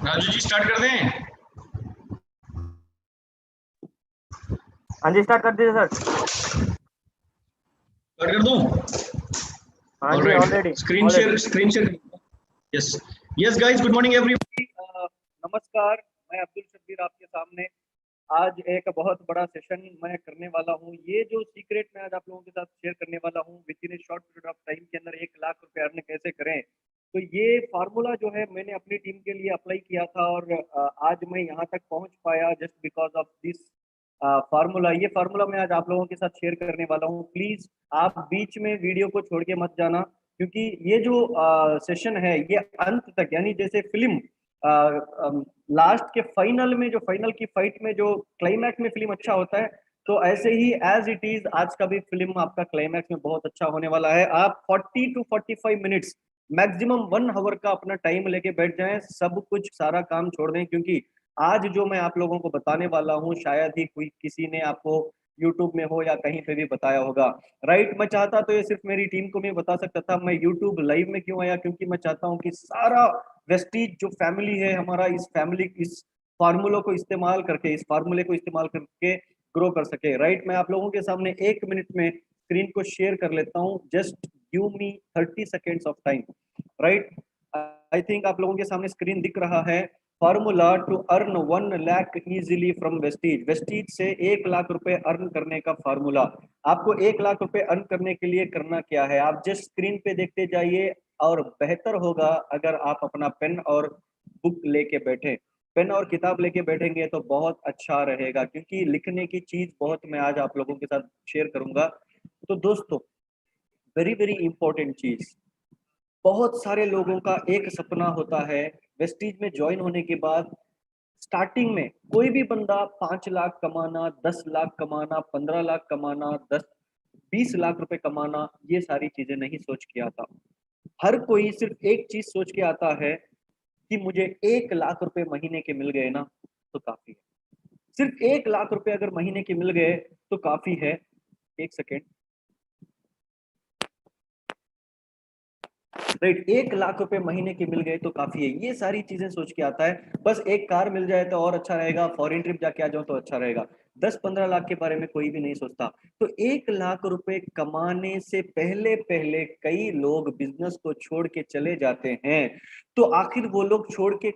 Raju ji start कर दें? हाँ जी, स्टार्ट कर दीजिए सर। स्टार्ट कर दूं? हाँ जी, alright, already screen share. Yes yes guys, good morning everyone. नमस्कार, मैं अब्दुल शब्बीर आपके सामने आज एक बहुत बड़ा सेशन मैं करने वाला हूँ। ये जो सीक्रेट मैं आज आप लोगों के साथ शेयर करने वाला हूँ, with in A short period of time के अंदर 1 लाख रुपए अर्न कैसे करें। तो ये फार्मूला जो है मैंने अपनी टीम के लिए अप्लाई किया था और आज मैं यहाँ तक पहुँच पाया just because of this formula. ये फार्मूला मैं आज आप लोगों के साथ शेयर करने वाला हूँ। प्लीज आप बीच में वीडियो को छोड़ के मत जाना, क्योंकि ये जो सेशन है ये अंत तक, यानी जैसे फिल्म लास्ट के फाइनल में, जो फाइनल की फाइट में जो क्लाइमैक्स में फिल्म अच्छा होता है, तो ऐसे ही एज इट इज आज का भी फिल्म आपका क्लाइमैक्स में बहुत अच्छा होने वाला है। आप 40 टू 45 मिनट्स, मैक्सिमम 1 आवर का अपना टाइम लेके बैठ जाएं, सब कुछ सारा काम छोड़ दें, क्योंकि आज जो मैं आप लोगों को बताने वाला हूँ शायद ही कोई किसी ने आपको यूट्यूब में हो या कहीं पे भी बताया होगा। राइट, मैं चाहता तो ये सिर्फ मेरी टीम को मैं बता सकता था। मैं यूट्यूब लाइव में क्यों आया, क्योंकि मैं चाहता हूँ कि सारा वेस्टीज जो फैमिली है हमारा, इस फार्मूले को इस्तेमाल करके ग्रो कर सके। राइट, मैं आप लोगों के सामने 1 मिनट में स्क्रीन को शेयर कर लेता हूँ। Just give me 30 seconds of time. Right, I think आप लोगों के सामने स्क्रीन दिख रहा है। Formula to earn 1 lakh easily from Vestige. Vestige से 1 लाख रुपए अर्न करने का फार्मूला। आपको 1 लाख रुपए अर्न करने के लिए करना क्या है, आप जस्ट स्क्रीन पे देखते जाइए, और बेहतर होगा अगर आप अपना पेन और बुक लेके बैठे। पेन और किताब लेके बैठेंगे तो बहुत अच्छा रहेगा, क्योंकि लिखने की चीज बहुत मैं आज आप लोगों के साथ शेयर करूंगा। तो दोस्तों, वेरी वेरी इंपॉर्टेंट चीज, बहुत सारे लोगों का एक सपना होता है वेस्टीज में ज्वाइन होने के बाद। स्टार्टिंग में कोई भी बंदा 5 लाख कमाना, 10 लाख कमाना, 15 लाख कमाना, 10-20 लाख रुपए कमाना, ये सारी चीजें नहीं सोच के आता। हर कोई सिर्फ एक चीज सोच के आता है कि मुझे 1 लाख रुपए महीने के मिल गए ना तो काफी है। सिर्फ 1 लाख रुपए अगर महीने के मिल गए तो काफी है। एक सेकेंड। राइट, 1 लाख रुपए महीने के मिल गए तो काफी है, ये सारी चीजें सोच के आता है। बस एक कार मिल जाए तो और अच्छा रहेगा, फॉरेन ट्रिप जाके आ जाओ तो अच्छा रहेगा। 10-15 लाख के बारे में कोई भी नहीं सोचता। तो 1 लाख रुपए कमाने से पहले पहले कई लोग बिजनेस को छोड़ के चले जाते हैं। तो आखिर वो लोग छोड़ के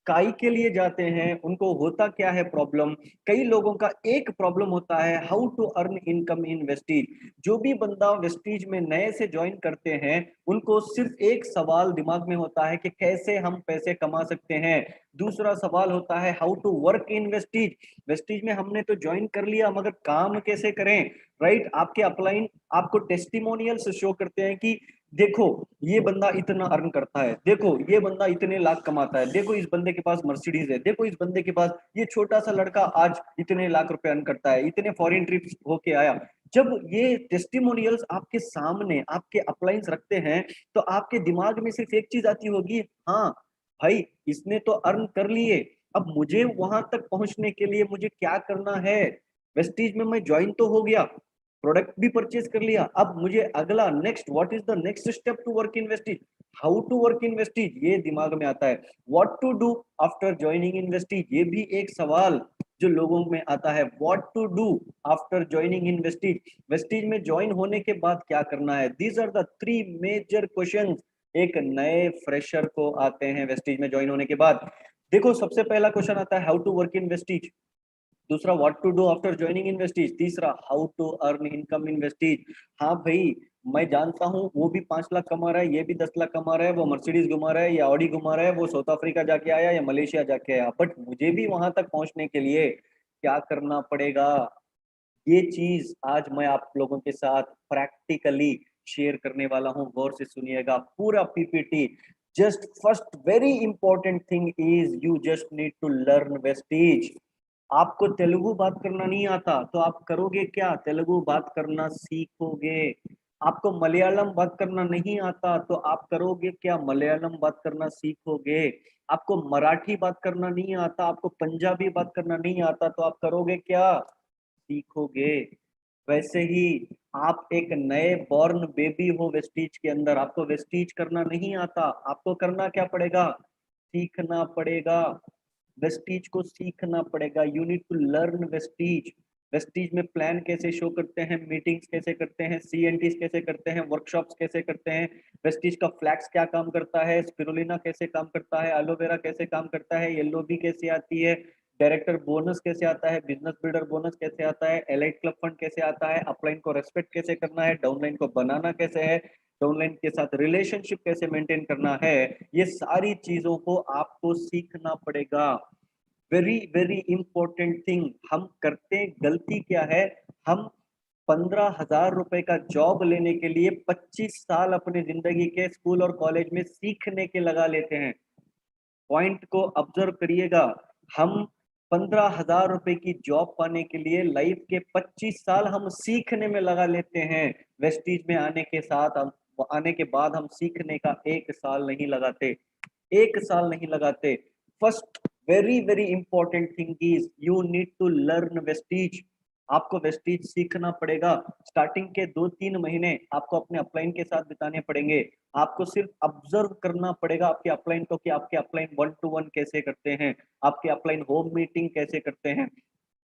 काई के लिए जाते हैं, उनको होता क्या है प्रॉब्लम। कई लोगों का एक प्रॉब्लम होता है, how to earn income in Vestige. जो भी बंदा वेस्टीज में नए से ज्वाइन करते हैं, उनको सिर्फ एक सवाल दिमाग में होता है कि कैसे हम पैसे कमा सकते हैं। दूसरा सवाल होता है how to work in Vestige. Vestige में हमने तो ज्वाइन कर लिया, मगर काम कैसे करें। राइट, आपके अपलाइन आपको टेस्टिमोनियल्स शो करते हैं कि देखो ये बंदा इतना अर्न करता है, देखो ये बंदा इतने लाख कमाता है, देखो इस बंदे के पास मर्सिडीज है, देखो इस बंदे के पास, ये छोटा सा लड़का आज इतने लाख रुपए अर्न करता है, इतने फॉरेन ट्रिप्स होके आया। जब ये टेस्टिमोनियल्स आपके सामने आपके अपलाइंस रखते हैं, तो आपके दिमाग में सिर्फ एक चीज आती होगी, हाँ भाई इसने तो अर्न कर लिए, अब मुझे वहां तक पहुंचने के लिए मुझे क्या करना है। वेस्टीज में मैं ज्वाइन तो हो गया, प्रोडक्ट भी परचेज कर लिया, अब मुझे अगला next what is the next step to work in Vestige. How to work in Vestige ये दिमाग में आता है। What to do after joining in Vestige, ये भी एक सवाल जो लोगों में आता है। What to do after joining in Vestige, Vestige में ज्वाइन होने के बाद क्या करना है। These are the 3 major question एक नए फ्रेशर को आते हैं वेस्टीज में ज्वाइन होने के बाद। देखो, सबसे पहला क्वेश्चन आता है how to work in Vestige. दूसरा what to do after joining in Vestige. तीसरा how to earn income in Vestige. हाँ भाई, मैं जानता हूँ वो भी 5 लाख कमा रहा है, ये भी 10 लाख कमा रहा है, वो मर्सिडीज घुमा रहा है या ऑडी घुमा रहा है, वो साउथ अफ्रीका जाके आया या मलेशिया जाके आया, बट मुझे भी वहां तक पहुंचने के लिए क्या करना पड़ेगा, ये चीज आज मैं आप लोगों के साथ प्रैक्टिकली शेयर करने वाला हूँ। गौर से सुनिएगा पूरा PPT. Just first very important thing is you just need to learn Vestige. आपको तेलुगु बात करना नहीं आता तो आप करोगे क्या, तेलुगु बात करना सीखोगे। आपको मलयालम बात करना नहीं आता तो आप करोगे क्या, मलयालम बात करना सीखोगे। आपको मराठी बात करना नहीं आता, आपको पंजाबी बात करना नहीं आता तो आप करोगे क्या, सीखोगे। वैसे ही आप एक नए बॉर्न बेबी हो वेस्टीज के अंदर, आपको वेस्टीज करना नहीं आता, आपको करना क्या पड़ेगा? सीखना पड़ेगा। वेस्टीज को सीखना पड़ेगा। You need to learn Vestige. Vestige में प्लान कैसे शो करते हैं, मीटिंग्स कैसे करते हैं, सीएनटीज कैसे करते हैं, वर्कशॉप्स कैसे करते हैं, वेस्टीज का फ्लैक्स क्या काम करता है, स्पिरुलिना कैसे काम करता है, एलोवेरा कैसे काम करता है, येलो बी कैसे आती है, डायरेक्टर बोनस कैसे आता है, बिजनेस बिल्डर बोनस कैसे आता है, एलाइट क्लब फंड कैसे आता है, अपलाइन को रेस्पेक्ट कैसे करना है, डाउनलाइन को बनाना कैसे है, डाउनलाइन के साथ रिलेशनशिप कैसे मेंटेन करना है, ये सारी चीजों को आपको सीखना पड़ेगा। वेरी वेरी इंपॉर्टेंट थिंग हम करते हैं, गलती क्या है, हम 15,000 रुपए का जॉब लेने के लिए 25 साल अपनी जिंदगी के स्कूल और कॉलेज में सीखने के लगा लेते हैं। पॉइंट को ऑब्जर्व करिएगा, हम 15,000 रुपए की जॉब पाने के लिए लाइफ के 25 साल हम सीखने में लगा लेते हैं। वेस्टीज में आने के साथ हम आने के बाद हम सीखने का 1 साल नहीं लगाते, 1 साल नहीं लगाते। First very very important thing is you need to learn Vestige. आपको वेस्टीज सीखना पड़ेगा। स्टार्टिंग के 2-3 महीने आपको अपने अपलाइन के साथ बिताने पड़ेंगे। आपको सिर्फ ऑब्जर्व करना पड़ेगा आपके अपलाइन को कि आपके अपलाइन 1-to-1 कैसे करते हैं, आपके अपलाइन होम मीटिंग कैसे करते हैं,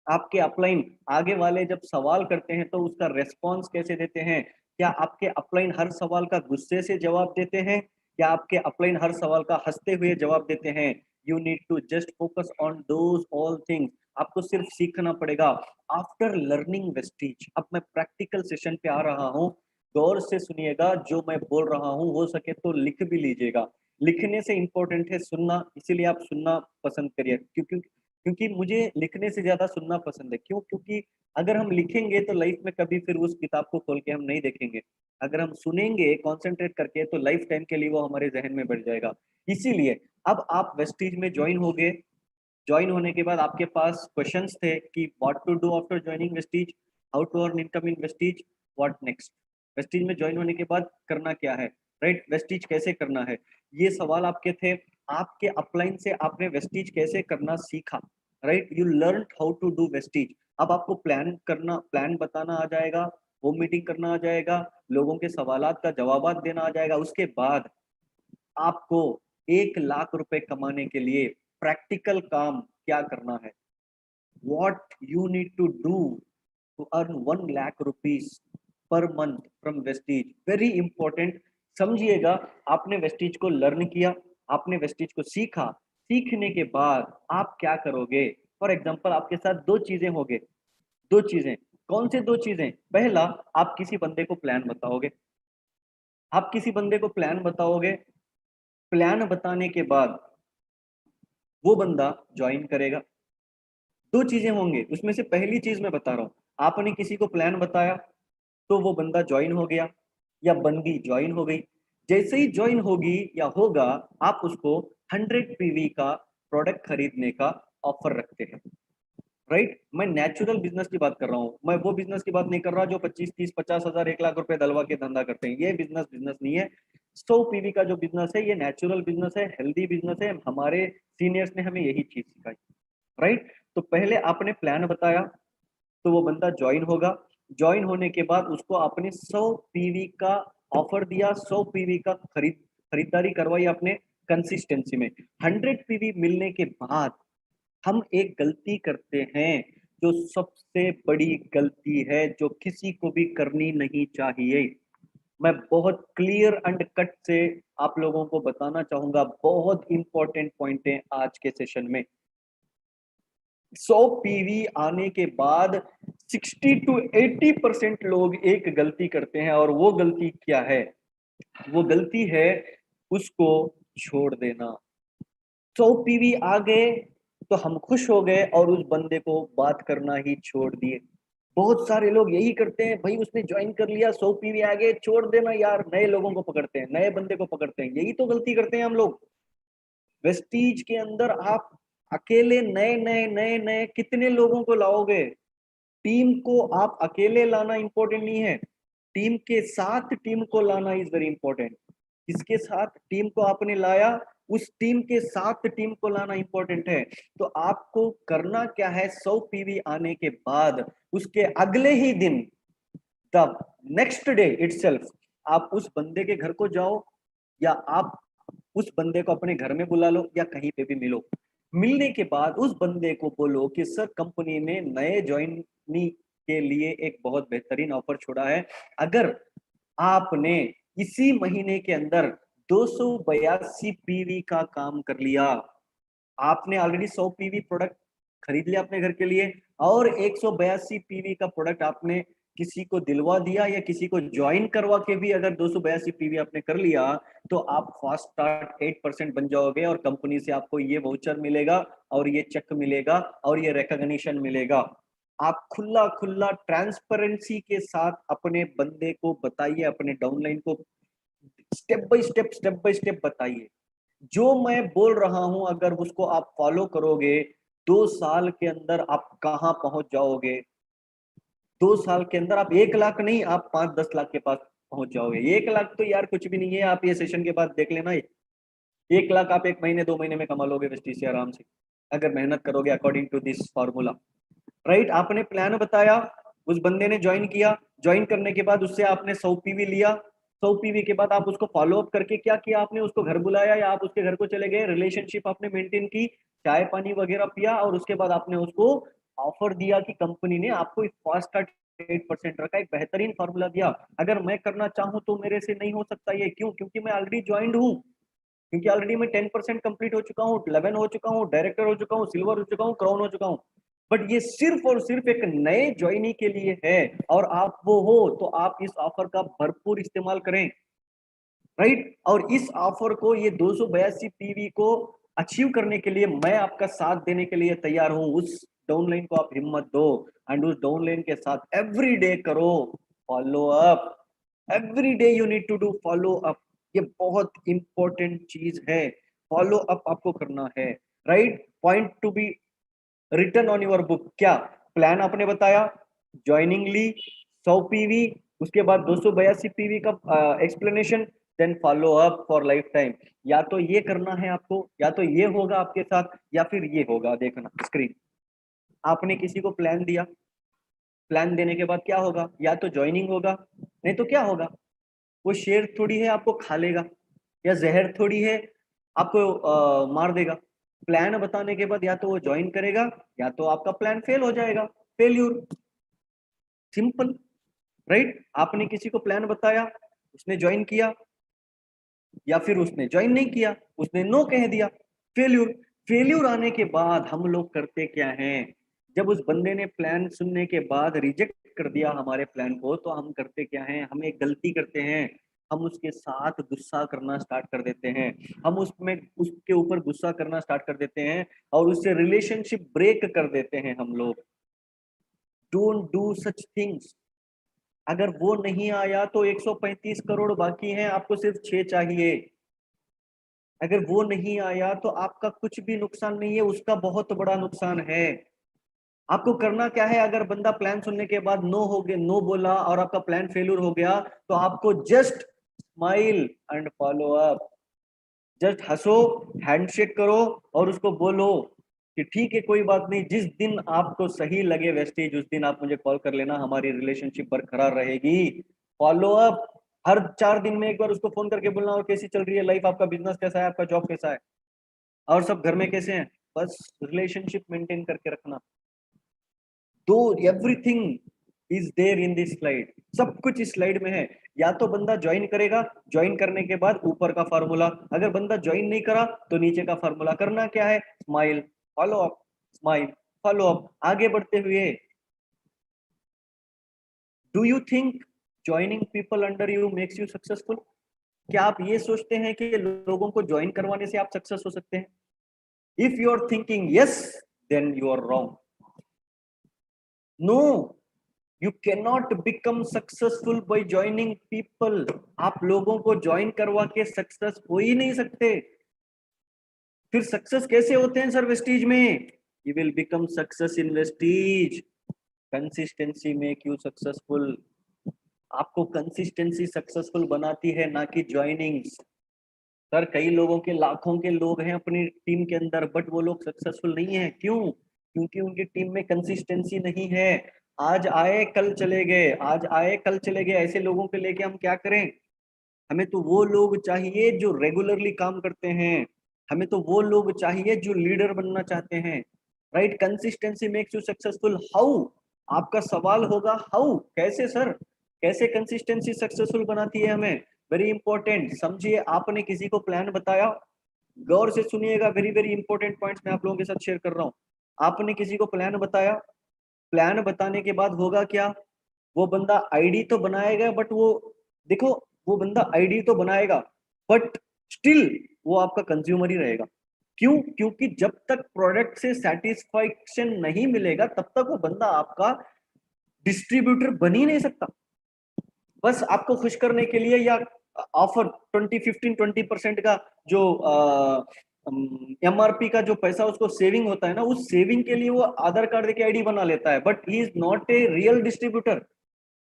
आपके अपलाइन आगे वाले जब सवाल करते हैं तो उसका रेस्पॉन्स कैसे देते हैं, क्या आपके अपलाइन हर सवाल का गुस्से से जवाब देते हैं, क्या आपके अपलाइन हर सवाल का हंसते हुए जवाब देते हैं। You need to just focus on those all things. आपको सिर्फ सीखना पड़ेगा। आफ्टर लर्निंग वेस्टीज, अब मैं प्रैक्टिकल सेशन पे आ रहा हूँ, गौर से सुनिएगा, जो मैं बोल रहा हूँ हो सके तो लिख भी लीजिएगा। लिखने से इंपॉर्टेंट है सुनना, इसीलिए आप सुनना पसंद करिए, क्योंकि क्योंकि मुझे लिखने से ज्यादा सुनना पसंद है। क्यों? क्योंकि अगर हम लिखेंगे तो लाइफ में कभी फिर उस किताब को खोल के हम नहीं देखेंगे। अगर हम सुनेंगे कॉन्सेंट्रेट करके तो लाइफ टाइम के लिए वो हमारे जहन में बैठ जाएगा। इसीलिए अब आप वेस्टीज में ज्वाइन हो गए, ज्वाइन होने के बाद आपके पास क्वेश्चंस थे कि what to do after joining Vestige, how to earn income in Vestige, what next. Vestige में ज्वाइन होने के बाद करना क्या है, राइट, वेस्टीज कैसे करना है, ये सवाल आपके थे। आपके अपलाइन से आपने वेस्टीज कैसे करना सीखा, right, you learn how to do Vestige. अब आपको प्लान करना, प्लान बताना आ जाएगा, होम मीटिंग करना आ जाएगा, लोगों के सवालात का जवाब देना आ जाएगा। उसके बाद आपको 1 लाख रुपए कमाने के लिए प्रैक्टिकल काम क्या करना है, what you need to do to earn 1 lakh rupees per month from Vestige. Very important, समझिएगा। आपने वेस्टीज को लर्न किया, आपने वेस्टीज को सीखा, सीखने के बाद आप क्या करोगे। फॉर एग्जाम्पल आपके साथ दो चीजें होंगे, दो चीजें, कौन से दो चीजें? पहला, आप किसी बंदे को प्लान बताओगे, आप किसी बंदे को प्लान बताओगे, प्लान बताने के बाद वो बंदा ज्वाइन करेगा। दो चीजें होंगे, उसमें से पहली चीज मैं बता रहा हूँ, आपने किसी को प्लान बताया तो वो बंदा ज्वाइन हो गया या बंदी ज्वाइन हो गई। जैसे ही ज्वाइन होगी या होगा, आप उसको 100 पीवी का प्रोडक्ट खरीदने का ऑफर रखते हैं, राइट। मैं नेचुरल बिजनेस की बात कर रहा हूँ, मैं वो बिजनेस की बात नहीं कर रहा जो 25, 30, 50 हजार 1 लाख रुपए दलवा के धंधा करते हैं। ये बिजनेस बिजनेस नहीं है। 100 पीवी का जो बिजनेस है ये नेचुरल बिजनेस है, हेल्दी बिजनेस है। हमारे सीनियर्स ने हमें यही चीज सिखाई, राइट। तो पहले आपने प्लान बताया तो वो बंदा ज्वाइन होगा, ज्वाइन होने के बाद उसको आपने 100 पीवी का ऑफर दिया, 100 पीवी का खरीदारी करवाई आपने कंसिस्टेंसी में। 100 पीवी मिलने के बाद हम एक गलती करते हैं जो सबसे बड़ी गलती है, जो किसी को भी करनी नहीं चाहिए। मैं बहुत क्लियर एंड कट से आप लोगों को बताना चाहूंगा, बहुत इंपॉर्टेंट पॉइंट है आज के सेशन में। 100 पीवी आने के बाद 60 to 80% लोग एक गलती करते हैं, और वो गलती क्या है? वो गलती है उसको छोड़ देना। 100 पीवी आ गए तो हम खुश हो गए और उस बंदे को बात करना ही छोड़ दिए। बहुत सारे लोग यही करते हैं, भाई उसने ज्वाइन कर लिया, 100 पीवी आ गए, छोड़ देना यार, नए लोगों को पकड़ते हैं, नए बंदे को पकड़ते हैं। यही तो गलती करते हैं हम लोग। वेस्टीज के अंदर आप अकेले नए नए नए नए कितने लोगों को लाओगे? टीम को आप अकेले लाना इंपॉर्टेंट नहीं है, टीम के साथ टीम को लाना इज वेरी इंपॉर्टेंट। किसके साथ टीम को आपने लाया, उस टीम के साथ टीम को लाना इंपॉर्टेंट है। तो आपको करना क्या है, 100 पीवी आने के बाद उसके अगले ही दिन द नेक्स्ट डे इटसेल्फ आप उस बंदे के घर को जाओ, या आप उस बंदे को अपने घर में बुला लो, या कहीं पे भी मिलो। मिलने के बाद उस बंदे को बोलो कि सर कंपनी ने नए ज्वाइनी के लिए एक बहुत बेहतरीन ऑफर छोड़ा है, अगर आपने इसी महीने के अंदर 282 पीवी का काम कर लिया, आपने ऑलरेडी 100 पीवी प्रोडक्ट खरीद लिया अपने घर के लिए, और 182 पीवी का प्रोडक्ट आपने किसी को दिलवा दिया, या किसी को ज्वाइन करवा के भी अगर 282 पीवी आपने कर लिया, तो आप फास्ट स्टार्ट 8% बन जाओगे, और कंपनी से आपको ये वाउचर मिलेगा, और ये चेक मिलेगा, और ये रिकॉग्निशन मिलेगा। आप खुला खुला ट्रांसपेरेंसी के साथ अपने बंदे को बताइए, अपने डाउनलाइन को स्टेप बाय स्टेप बताइए। जो मैं बोल रहा हूं अगर उसको आप फॉलो करोगे, 2 साल के अंदर आप कहां पहुंच जाओगे। 2 साल के अंदर आप 1 लाख नहीं, आप 5-10 लाख के पास पहुंच जाओगे। 1 लाख तो यार कुछ भी नहीं है, आप ये सेशन के बाद देख लेना। 1 लाख आप 1 महीने 2 महीने में कमा लोगे वेस्टीज से आराम से, अगर मेहनत करोगे according to this formula. Right, आपने प्लान बताया, उस बंदे ने ज्वाइन किया, ज्वाइन करने के बाद उससे आपने 100 पीवी लिया, 100 पीवी के बाद आप उसको फॉलो अप करके क्या किया, आपने उसको घर बुलाया, या आप उसके घर को चले गए, रिलेशनशिप आपने मेंटेन की, चाय पानी वगैरह पिया, और उसके बाद आपने उसको ऑफर दिया कि कंपनी ने आपको फास्ट स्टार्ट 8% रखा, एक बेहतरीन फॉर्मूला दिया। अगर मैं करना चाहूं तो मेरे से नहीं हो सकता ये, क्यों? क्योंकि मैं ऑलरेडी ज्वाइंड हूँ, क्योंकि ऑलरेडी मैं 10% कंप्लीट हो चुका हूँ, 11 हो चुका हूँ, डायरेक्टर हो चुका हूँ, सिल्वर हो चुका हूँ, क्राउन हो चुका हूँ। बट ये सिर्फ और सिर्फ एक नए ज्वाइनी के लिए है, और आप वो हो तो आप इस ऑफर का भरपूर इस्तेमाल करें। राइट, और इस ऑफर को, ये 282 पीवी को अचीव करने के लिए मैं आपका साथ देने के लिए तैयार हूं। उस डाउनलाइन को आप हिम्मत दो, एंड उस डाउनलाइन के साथ एवरी डे करो follow up. Every day you need to do follow up, ये बहुत इंपॉर्टेंट चीज है। फॉलो अप आपको करना है। Right, point to be return on your book. क्या प्लान आपने बताया, ज्वाइनिंग ली, 100 पीवी, उसके बाद 282 पीवी का explanation, then follow up for life time. या तो ये करना है आपको, या तो ये होगा आपके साथ, या फिर ये होगा। देखना स्क्रीन, आपने किसी को प्लान दिया, प्लान देने के बाद क्या होगा, या तो ज्वाइनिंग होगा, नहीं तो क्या होगा, वो शेर थोड़ी है आपको खा लेगा, या जहर थोड़ी है आपको मार देगा। प्लान बताने के बाद या तो वो ज्वाइन करेगा, या तो आपका प्लान फेल हो जाएगा, फेल्यूर, सिंपल। राइट, आपने किसी को प्लान बताया, उसने ज्वाइन किया, या फिर उसने ज्वाइन नहीं किया, उसने नो कह दिया, फेल्यूर। फेल्यूर आने के बाद हम लोग करते क्या हैं, जब उस बंदे ने प्लान सुनने के बाद रिजेक्ट कर दिया हमारे प्लान को, तो हम करते क्या हैं, हम एक गलती करते हैं, हम उसके साथ गुस्सा करना स्टार्ट कर देते हैं, हम उसमें उसके ऊपर गुस्सा करना स्टार्ट कर देते हैं, और उससे रिलेशनशिप ब्रेक कर देते हैं हम लोग। Don't do such things. अगर वो नहीं आया तो 135 करोड़ बाकी हैं, आपको सिर्फ 6 चाहिए। अगर वो नहीं आया तो आपका कुछ भी नुकसान नहीं है, उसका बहुत बड़ा नुकसान है। आपको करना क्या है, अगर बंदा प्लान सुनने के बाद नो हो गया, नो बोला, और आपका प्लान फेल्यूर हो गया, तो आपको just smile and follow up. Just हंसो, हैंडशेक करो, और उसको बोलो कि ठीक है कोई बात नहीं, जिस दिन आपको सही लगे वेस्टेज, उस दिन आप मुझे कॉल कर लेना, हमारी रिलेशनशिप बरकरार रहेगी। फॉलो अप, हर 4 दिन में एक बार उसको फोन करके बोलना, और कैसी चल रही है लाइफ, आपका बिजनेस कैसा है, आपका जॉब कैसा है, और सब घर में कैसे हैं। बस रिलेशनशिप मेंटेन करके रखना। दो, everything is there in this slide, सब कुछ इस स्लाइड में है। या तो बंदा ज्वाइन करेगा, ज्वाइन करने के बाद ऊपर का फार्मूला, अगर बंदा ज्वाइन नहीं करा तो नीचे का फार्मूला। करना क्या है, smile, follow up, smile, follow up, आगे बढ़ते हुए। Do you think joining people under you makes you successful? क्या आप ये सोचते हैं कि लोगों को ज्वाइन करवाने से आप सक्सेस हो सकते हैं? If you are thinking yes, then you are wrong. No, you can not become successful by joining people. आप लोगों को ज्वाइन करवा के सक्सेस हो ही नहीं सकते। फिर सक्सेस कैसे होते हैं सर वेस्टीज में? You will become success in Vestige. Consistency make you successful. आपको कंसिस्टेंसी सक्सेसफुल बनाती है, ना कि ज्वाइनिंग्स। सर कई लोगों के, लाखों के लोग हैं अपनी टीम के अंदर, बट वो लोग सक्सेसफुल नहीं है। क्यों? क्योंकि उनकी टीम में कंसिस्टेंसी नहीं है। आज आए कल चले गए, आज आए कल चले गए, ऐसे लोगों को लेके हम क्या करें? हमें तो वो लोग चाहिए जो रेगुलरली काम करते हैं, हमें तो वो लोग चाहिए जो लीडर बनना चाहते हैं, right? Consistency makes you successful. How? आपका सवाल होगा हाउ, कैसे सर, कैसे कंसिस्टेंसी सक्सेसफुल बनाती है हमें? वेरी इंपॉर्टेंट, समझिए, आपने किसी को प्लान बताया, गौर से सुनिएगा, वेरी वेरी इंपॉर्टेंट पॉइंट्स मैं आप लोगों के साथ शेयर कर रहा हूँ। आपने किसी को प्लान बताया, प्लान बताने के बाद होगा क्या? वो बंदा आईडी तो बनाएगा, बट वो, देखो, वो बंदा आईडी तो बनाएगा, बट स्टिल वो आपका कंज्यूमर ही रहेगा। क्यों? क्योंकि जब तक प्रोडक्ट से सेटिस्फैक्शन नहीं मिलेगा तब तक वो बंदा आपका डिस्ट्रीब्यूटर बन ही नहीं सकता। बस आपको खुश करने के लिए, या ऑफर 20 15 20% का जो एमआरपी का जो पैसा उसको सेविंग होता है ना, उस सेविंग के लिए वो आधार कार्ड के आईडी बना लेता है, but he is not a real distributor.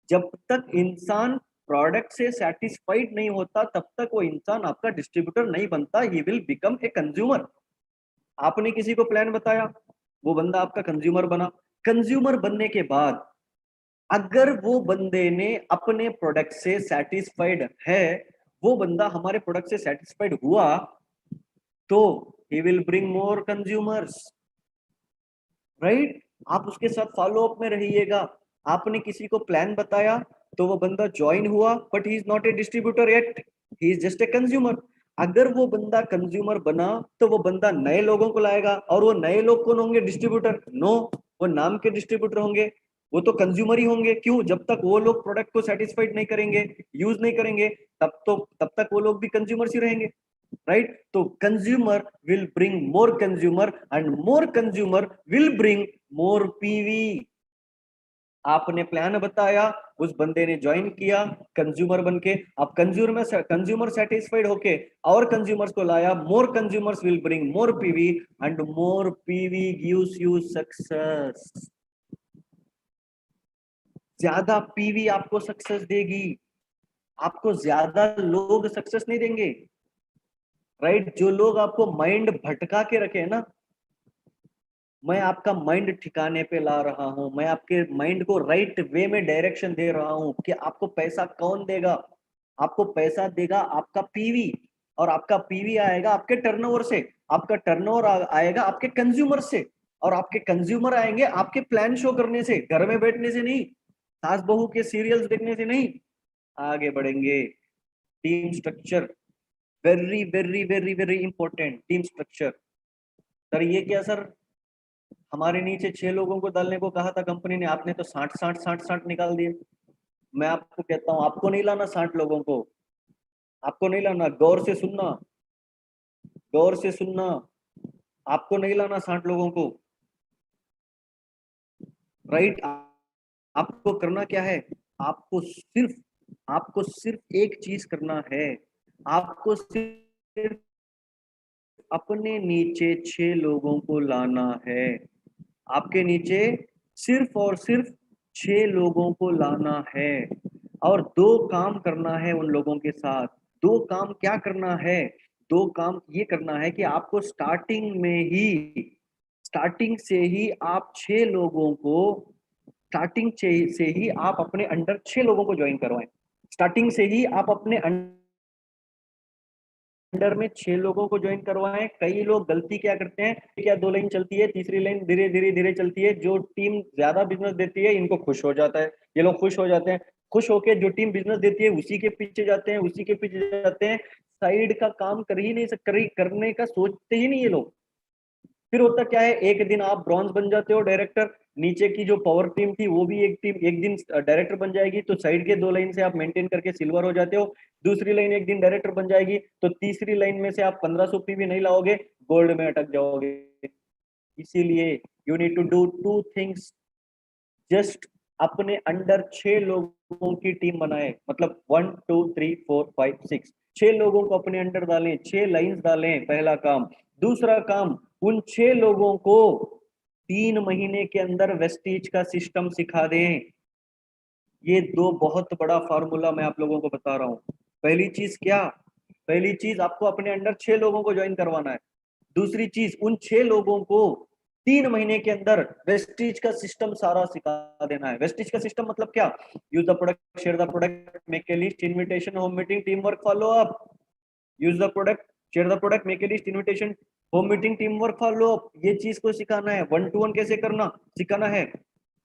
जब तक इंसान प्रोडक्ट से सेटिस्फाइड नहीं होता तब तक वो इंसान आपका डिस्ट्रीब्यूटर नहीं बनता, he will become a consumer. आपने किसी को प्लान बताया, वो बंदा आपका कंज्यूमर बना, कंज्यूमर बनने के बाद अगर वो बंदे ने अपने प्रोडक्ट से सेटिस्फाइड है, वो बंदा हमारे प्रोडक्ट से सेटिस्फाइड हुआ, तो he will bring more consumers, right? आप उसके साथ फॉलो अप में रहिएगा। आपने किसी को प्लान बताया तो वो बंदा ज्वाइन हुआ, but he is not a distributor yet, he is just a consumer. अगर वो बंदा कंज्यूमर बना तो वो बंदा नए लोगों को लाएगा, और वो नए लोग कौन होंगे? डिस्ट्रीब्यूटर? नो, वो नाम के डिस्ट्रीब्यूटर होंगे, वो तो कंज्यूमर ही होंगे। क्यों? जब तक वो लोग प्रोडक्ट को सेटिस्फाइड नहीं करेंगे, यूज नहीं करेंगे, तब तक वो लोग भी कंज्यूमर्स ही रहेंगे, राइट? तो consumer will bring more consumer, and more consumer will bring more PV. आपने प्लान बताया, उस बंदे ने ज्वाइन किया कंज्यूमर बनके, अब कंज्यूमर सेटिस्फाइड होके और कंज्यूमर्स को लाया, more consumers will bring more PV, and more PV gives you success. ज्यादा पीवी आपको सक्सेस देगी, आपको ज्यादा लोग सक्सेस नहीं देंगे, राइट? जो लोग आपको माइंड भटका के रखे ना, मैं आपका माइंड ठिकाने पे ला रहा हूं, मैं आपके माइंड को राइट वे में डायरेक्शन दे रहा हूं कि आपको पैसा कौन देगा? आपको पैसा देगा आपका पीवी, और आपका पीवी आएगा आपके टर्नओवर से, आपका टर्नओवर आएगा आपके कंज्यूमर से, और आपके कंज्यूमर आएंगे आपके प्लान शो करने से, घर में बैठने से नहीं, सास बहू के सीरियल्स देखने से नहीं। आगे बढ़ेंगे। Team structure, very very very very important, team structure. Sir ये क्या सर, हमारे नीचे 6 लोगों को डालने को कहा था कंपनी ने, आपने तो 60 60 60 60 निकाल दिए। मैं आपको कहता हूँ, आपको नहीं लाना 60 लोगों को, आपको नहीं लाना, गौर से सुनना, गौर से सुनना, आपको नहीं लाना 60 लोगों को, राइट? आपको करना क्या है? आपको सिर्फ आपको सिर्फ एक चीज करना है, आपको सिर्फ अपने नीचे 6 लोगों को लाना है। आपके नीचे सिर्फ और सिर्फ 6 लोगों को लाना है, और 2 काम करना है उन लोगों के साथ। 2 काम क्या करना है? 2 काम ये करना है कि आपको स्टार्टिंग से ही आप 6 लोगों को, से ही आप अपने अंडर 6 लोगों को ज्वाइन करवाएं। स्टार्टिंग से ही आप अपने अंडर में 6 लोगों को ज्वाइन करवाएं। कई लोग गलती क्या करते हैं, क्या 2 लाइन चलती है, तीसरी लाइन धीरे धीरे धीरे चलती है, जो टीम ज्यादा बिजनेस देती है इनको खुश हो जाता है, ये लोग खुश हो जाते हैं, खुश होके जो टीम बिजनेस देती है उसी के पीछे जाते हैं, उसी के पीछे जाते हैं, साइड का काम कर ही नहीं सकते, करने का सोचते ही नहीं ये लोग। फिर होता क्या है, एक दिन आप ब्रॉन्ज बन जाते हो डायरेक्टर, नीचे की जो पावर टीम थी वो भी एक टीम एक दिन डायरेक्टर बन जाएगी, तो साइड के 2 लाइन से आप मेंटेन करके सिल्वर हो जाते हो। दूसरी लाइन एक दिन डायरेक्टर बन जाएगी, तो तीसरी लाइन में से आप 1500 पीवी नहीं लाओगे, गोल्ड में अटक जाओगे। इसीलिए you need to do 2 things, just अपने अंडर 6 लोगों की टीम बनाए, मतलब 1 2 3 4 5 6, 6 लोगों को अपने अंडर डालें, 6 लाइंस डालें, पहला काम। दूसरा काम, उन 6 लोगों को 3 महीने के अंदर वेस्टीज का सिस्टम सिखा दें। ये 2 बहुत बड़ा फार्मूला मैं आप लोगों को बता रहा हूँ। पहली चीज क्या? पहली चीज, आपको अपने अंडर 6 लोगों को ज्वाइन करवाना है। दूसरी चीज, उन 6 लोगों को 3 महीने के अंदर वेस्टीज का सिस्टम सारा सिखा देना है। वेस्टीज का सिस्टम मतलब क्या? Use the product, share the product, make a list, invitation, home meeting, team work, follow up. Use the product, share the product, make a list, invitation, home meeting, team work, follow up. ये चीज को सिखाना है। 1 to 1 कैसे करना सिखाना है।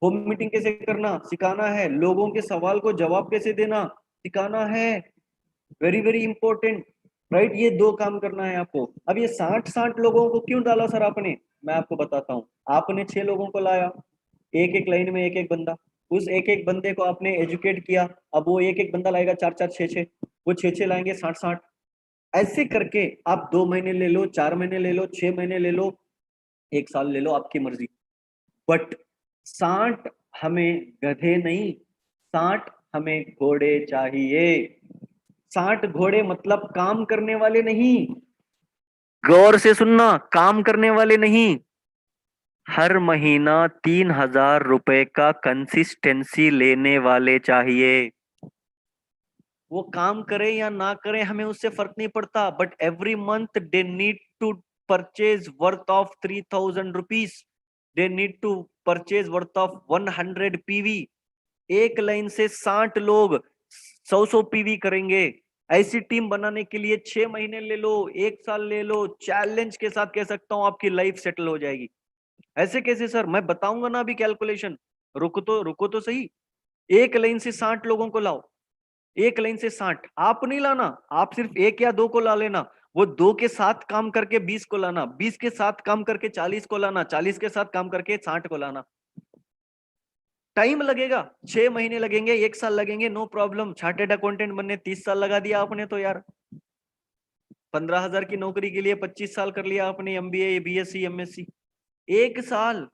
Home meeting कैसे करना सिखाना है। लोगों के सवाल को जवाब कैसे देना सिखाना है। Very very important, right. ये 2 काम करना है आपको। अब ये 60 लोगों को क्यों डाला सर आपने? मैं आपको बताता हूँ। आपने 6 लोगों को लाया, एक एक लाइन में एक एक बंदा। उस एक एक बंदे को आपने एजुकेट किया। अब वो एक एक बंदा लाएगा 4 4 6 6, वो 6 6 लाएंगे 60 60। ऐसे करके आप 2 महीने ले लो, 4 महीने ले लो, 6 महीने ले लो, 1 साल ले लो, आपकी मर्जी। बट 60 हमें गधे नहीं, 60 हमें घोड़े चाहिए। 60 घोड़े मतलब काम करने वाले नहीं। गौर से सुनना, काम करने वाले नहीं। हर महीना 3,000 रुपए का कंसिस्टेंसी लेने वाले चाहिए। वो काम करे या ना करे हमें उससे फर्क नहीं पड़ता, but every month they need to purchase worth of 3,000 rupees. They need to purchase worth of 100 PV. एक लाइन से 60 लोग 100 पीवी करेंगे। ऐसी टीम बनाने के लिए 6 महीने ले लो, 1 साल ले लो, चैलेंज के साथ कह सकता हूं आपकी लाइफ सेटल हो जाएगी। ऐसे कैसे सर? मैं बताऊंगा ना अभी कैलकुलेशन। रुको तो सही। एक लाइन से 60 लोगों को लाओ। एक लाइन से 60 आप नहीं लाना, आप सिर्फ 1 या 2 को ला लेना। वो 2 के साथ काम करके 20 को लाना, 20 के साथ काम करके 40 को लाना, 40 के साथ काम करके 60 को लाना। टाइम लगेगा, 6 महीने लगेंगे, 1 साल लगेंगे, नो प्रॉब्लम। चार्टेड अकाउंटेंट बनने 30 साल लगा दिया आपने तो यार। 15,000 की नौकरी के लिए 25 साल कर लिया आपने, MBA, BSc, MSc। 1 साल,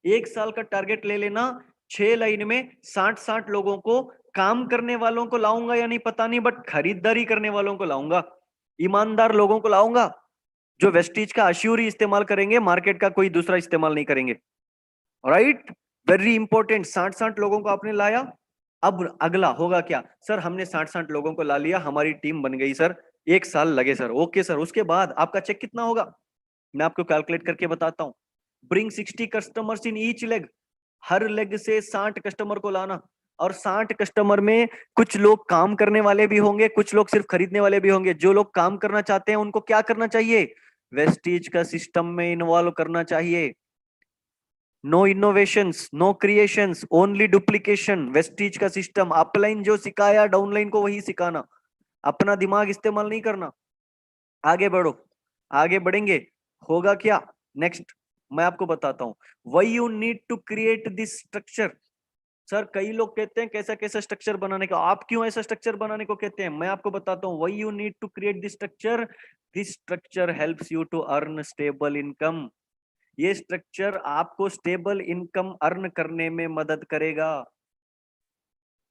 1 साल का टारगेट ले लेना। 6 लाइन में 60 लोगों को, काम करने वालों को लाऊंगा या नहीं पता नहीं, बट खरीदारी करने वालों को लाऊंगा, ईमानदार लोगों को लाऊंगा, जो वेस्टीज का अश्योर ही इस्तेमाल करेंगे, मार्केट का कोई दूसरा इस्तेमाल नहीं करेंगे। Right, very important. 60 लोगों को आपने लाया। अब अगला होगा क्या? सर हमने 60 लोगों को ला लिया, हमारी टीम बन गई सर, 1 साल लगे सर। ओके सर, उसके बाद आपका चेक कितना होगा? मैं आपको कैलकुलेट करके बताता हूं। Bring 60 customers in each leg. Her leg से 60 कस्टमर को लाना। और 60 कस्टमर में कुछ लोग काम करने वाले भी होंगे, कुछ लोग सिर्फ खरीदने वाले भी होंगे। जो लोग काम करना चाहते हैं उनको क्या करना चाहिए? वेस्टीज का सिस्टम में इन्वॉल्व करना चाहिए। No innovations, no creations, only duplication. Vestige का सिस्टम अपलाइन जो सिखाया डाउनलाइन को वही सिखाना, अपना दिमाग इस्तेमाल नहीं करना। आगे बढ़ो, आगे बढ़ेंगे, होगा क्या नेक्स्ट मैं आपको बताता हूं। Why you need to create this structure. Sir कई लोग कहते हैं कैसा कैसा स्ट्रक्चर बनाने का, आप क्यों ऐसा स्ट्रक्चर बनाने को कहते हैं? मैं आपको बताता हूं। Why you need to create this structure. This structure helps you to earn stable income. ये स्ट्रक्चर आपको स्टेबल इनकम अर्न करने में मदद करेगा।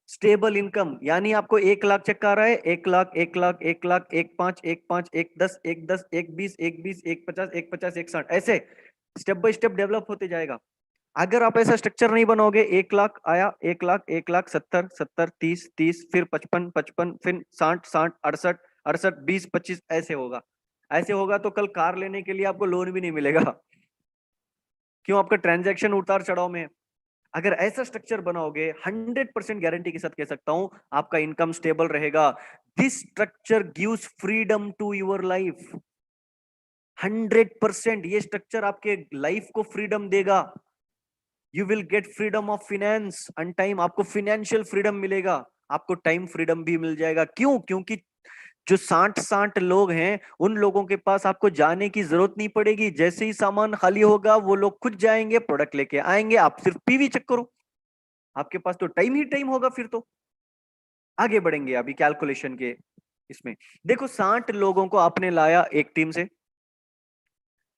स्टेबल इनकम यानी आपको 1 लाख चेक आ रहा है, 1 लाख, 1 लाख, 1 लाख, 1 5, 1 5, 1 10, 1 10, 1 20, 1 20, 1 50, 1 50, 1 60, ऐसे स्टेप बाय स्टेप डेवलप होते जाएगा। अगर आप ऐसा स्ट्रक्चर नहीं बनाओगे, 1 लाख आया, 1 लाख, 1 लाख 70, 70, 30, 30, फिर 55, 55, फिर 60, 60, 68, 68, 20, 25, ऐसे होगा। ऐसे होगा तो कल कार लेने के लिए आपको लोन भी नहीं मिलेगा। क्यों? आपका ट्रांजैक्शन उतार चढ़ाव में है। अगर ऐसा स्ट्रक्चर बनाओगे, 100% गारंटी के साथ कह सकता हूं आपका इनकम स्टेबल रहेगा। This structure gives freedom to your life. 100% ये स्ट्रक्चर आपके लाइफ को फ्रीडम देगा। You will get freedom of finance and time. आपको फिनेंशियल फ्रीडम मिलेगा, आपको टाइम फ्रीडम भी मिल जाएगा। क्यों? क्योंकि जो 60 लोग हैं उन लोगों के पास आपको जाने की जरूरत नहीं पड़ेगी। जैसे ही सामान खाली होगा वो लोग खुद जाएंगे, प्रोडक्ट लेके आएंगे, आप सिर्फ पीवी चेक करो। आपके पास तो टाइम ही टाइम होगा फिर तो। आगे बढ़ेंगे अभी कैलकुलेशन के इसमें। देखो 60 लोगों को आपने लाया एक टीम से।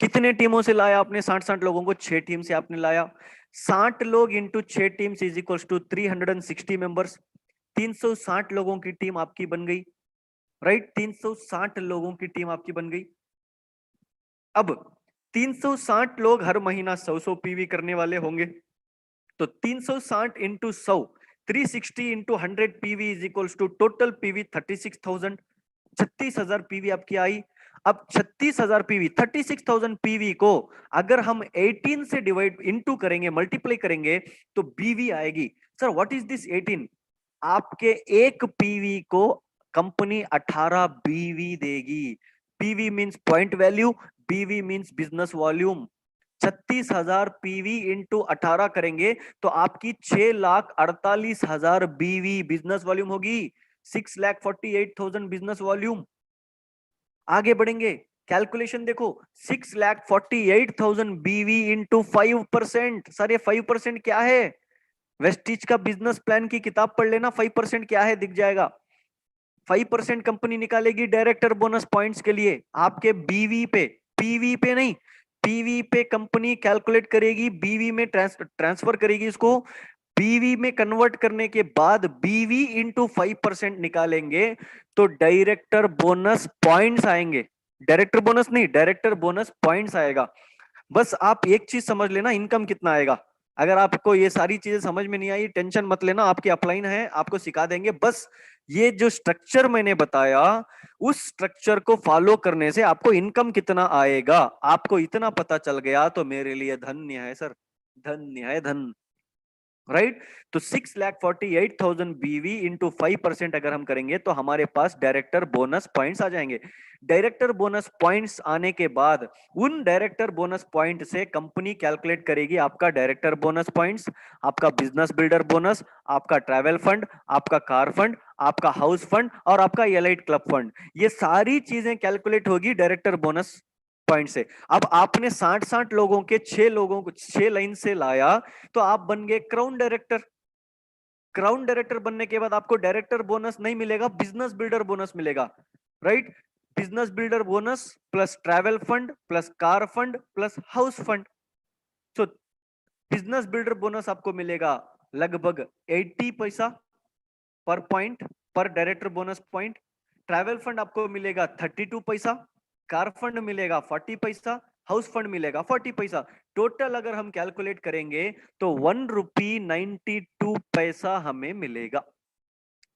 कितने टीमों से लाया आपने 60 लोगों को? 6 टीम से आपने लाया। 60 लोग into 6 teams is equal to 360 members. 360 लोगों की टीम आपकी बन गई। राइट, 360 लोगों की टीम आपकी बन गई। अब 360 लोग हर महीना 100 पीवी करने वाले होंगे, तो 360 into 100, 360 into 100 PV is equal to total PV 36,000। 36,000 PV आपकी आई। अब 36,000 पीवी, 36,000 पीवी को अगर हम 18 से डिवाइड इनटू करेंगे, मल्टीप्लाई करेंगे, तो बीवी आएगी। Sir what is this 18? आपके एक पीवी को कंपनी 18 बीवी देगी। पीवी मींस पॉइंट वैल्यू, बीवी means business volume. 36,000 PV into 18 करेंगे तो आपकी 6,48,000 बीवी बिजनेस वॉल्यूम होगी। 6,48,000 बिजनेस वॉल्यूम। आगे बढ़ेंगे, कैलकुलेशन देखो, 6,48,000 बीवी इंटू 5%। सर ये 5% क्या है? वेस्टिज का बिजनेस प्लान की किताब पढ़ लेना, 5% क्या है दिख जाएगा। 5% कंपनी निकालेगी डायरेक्टर बोनस पॉइंट्स के लिए आपके बीवी पे, पीवी पे नहीं, पीवी पे कंपनी कैलकुलेट करेगी, बीवी में ट्रांसफर करेगी इसको। बीवी में कन्वर्ट करने के बाद बीवी इंटू 5% निकालेंगे तो डायरेक्टर बोनस पॉइंट्स आएंगे। डायरेक्टर बोनस नहीं, डायरेक्टर बोनस पॉइंट्स आएगा। बस आप एक चीज समझ लेना, इनकम कितना आएगा। अगर आपको ये सारी चीजें समझ में नहीं आई, टेंशन मत लेना, आपकी अपलाइन है, आपको सिखा देंगे। बस ये जो स्ट्रक्चर मैंने बताया, उस स्ट्रक्चर को फॉलो करने से आपको इनकम कितना आएगा, आपको इतना पता चल गया तो मेरे लिए धन्य है सर, धन्य है, धन। राइट? तो 6,48,000 बीवी इंटू 5% अगर हम करेंगे तो हमारे पास डायरेक्टर बोनस पॉइंट्स आ जाएंगे। डायरेक्टर बोनस पॉइंट्स आने के बाद उन डायरेक्टर बोनस पॉइंट से कंपनी कैलकुलेट करेगी आपका डायरेक्टर बोनस पॉइंट्स, आपका बिजनेस बिल्डर बोनस, आपका ट्रैवल फंड, आपका कार फंड, आपका हाउस फंड और आपका एलाइट क्लब फंड। ये सारी चीजें कैलकुलेट होगी डायरेक्टर बोनस पॉइंट से। अब आपने 60 लोगों के 6 लोगों को 6 लाइन से लाया तो आप बन गए क्राउन डायरेक्टर। क्राउन डायरेक्टर बनने के बाद आपको डायरेक्टर बोनस नहीं मिलेगा, बिजनेस बिल्डर बोनस मिलेगा। Right? Business builder bonus plus travel fund plus car fund plus house fund. तो बिजनेस बिल्डर बोनस आपको मिलेगा लगभग 80 पैसा पर पॉइंट, पर director bonus point. Travel fund आपको मिलेगा 32 पैसा, कार फंड मिलेगा 40 पैसा, हाउस फंड मिलेगा 40 पैसा। टोटल अगर हम कैलकुलेट करेंगे तो 1 रुपी 92 पैसा हमें मिलेगा।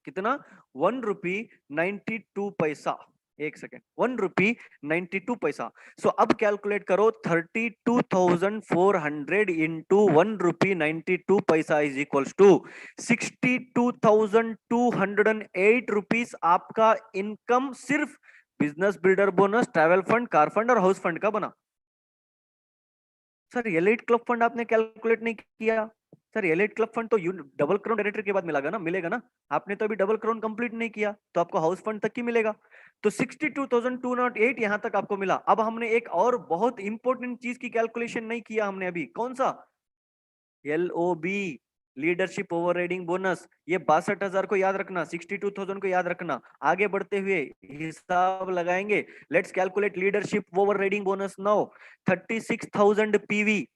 कितना? 1 रुपी 92 पैसा। एक सेकेंड, 1 रुपी 92 पैसा। सो अब कैलकुलेट करो, 32,400 इंटू 1 रुपी 92 पैसा इज इक्वल्स टू 62,208 रुपीज आपका इनकम सिर्फ business builder bonus, travel fund, car fund और हाउस फंड का बना। सर एलाइट क्लब फंड आपने कैलकुलेट नहीं किया। सर एलाइट क्लब फंड तो डबल क्राउन डायरेक्टर के बाद मिलेगा ना, मिलेगा ना। आपने तो अभी डबल क्राउन कंप्लीट नहीं किया तो आपको हाउस फंड तक ही मिलेगा। तो 62,208 यहां तक आपको मिला। अब हमने एक और बहुत इंपॉर्टेंट चीज की कैलकुलेशन नहीं किया हमने अभी, कौन सा? LOB, leadership over riding bonus. ये 62,000 को याद रखना, 62,000 को याद रखना। आगे बढ़ते हुए हिसाब लगाएंगे। Let's calculate leadership over riding bonus now. 36,000 PV,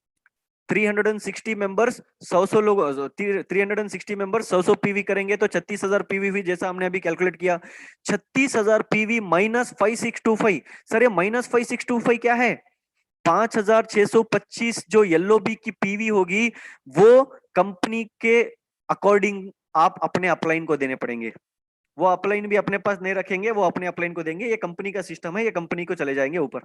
360 members, 100 लोग, 360 मेंबर्स 100 पीवी करेंगे तो 36,000 पीवी हुई, जैसा हमने अभी कैलकुलेट किया। 36,000 पीवी माइनस 5625। सर ये माइनस 5625 क्या है? 5,625 जो LOB की पीवी होगी वो कंपनी के अकॉर्डिंग आप अपने अपलाइन को देने पड़ेंगे। वो अपलाइन भी अपने पास नहीं रखेंगे, वो अपने अपलाइन को देंगे। ये कंपनी का सिस्टम है, ये कंपनी को चले जाएंगे ऊपर।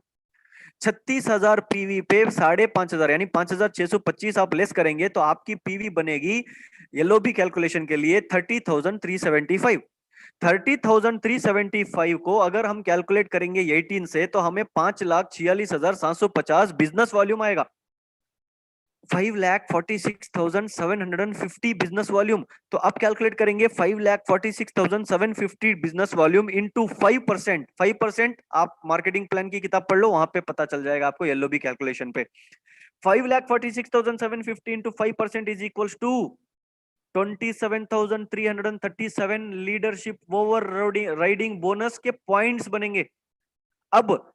36,000 पीवी पे 5,500 यानी 5,625 आप लेस करेंगे तो आपकी पीवी बनेगी LOB कैलकुलेशन के लिए 30,375। 30,375 को अगर हम कैलकुलेट करेंगे 18 से तो हमें 5,46,750 बिजनेस वॉल्यूम आएगा। 5,46,750 बिजनेस वॉल्यूम। तो आप कैलकुलेट करेंगे 5,46,750 बिजनेस वॉल्यूम इंटू 5%। 5% आप मार्केटिंग प्लान की किताब पढ़ लो, वहां पे पता चल जाएगा आपको LOB कैलकुलेशन पे। 5,46,750 into 5% is equals to 27,337 leadership over riding bonus के पॉइंट्स बनेंगे। अब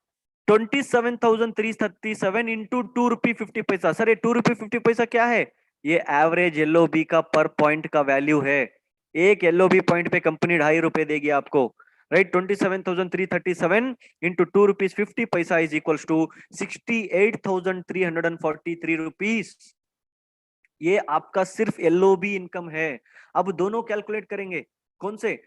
27,337 इंटू 2 रुपी 50 पैसा। सर ये 2 रुपी 50 पैसा क्या है? ये एवरेज LOB का पर पॉइंट का वैल्यू है। एक LOB पॉइंट पे कंपनी 2.5 रुपए देगी आपको। राइट? 27,337 इंटू 2 रुपीज 50 पैसा इज इक्वल्स टू 68,343 रुपीज। ये आपका सिर्फ LOB इनकम है। अब दोनों कैलकुलेट करेंगे। कौन से?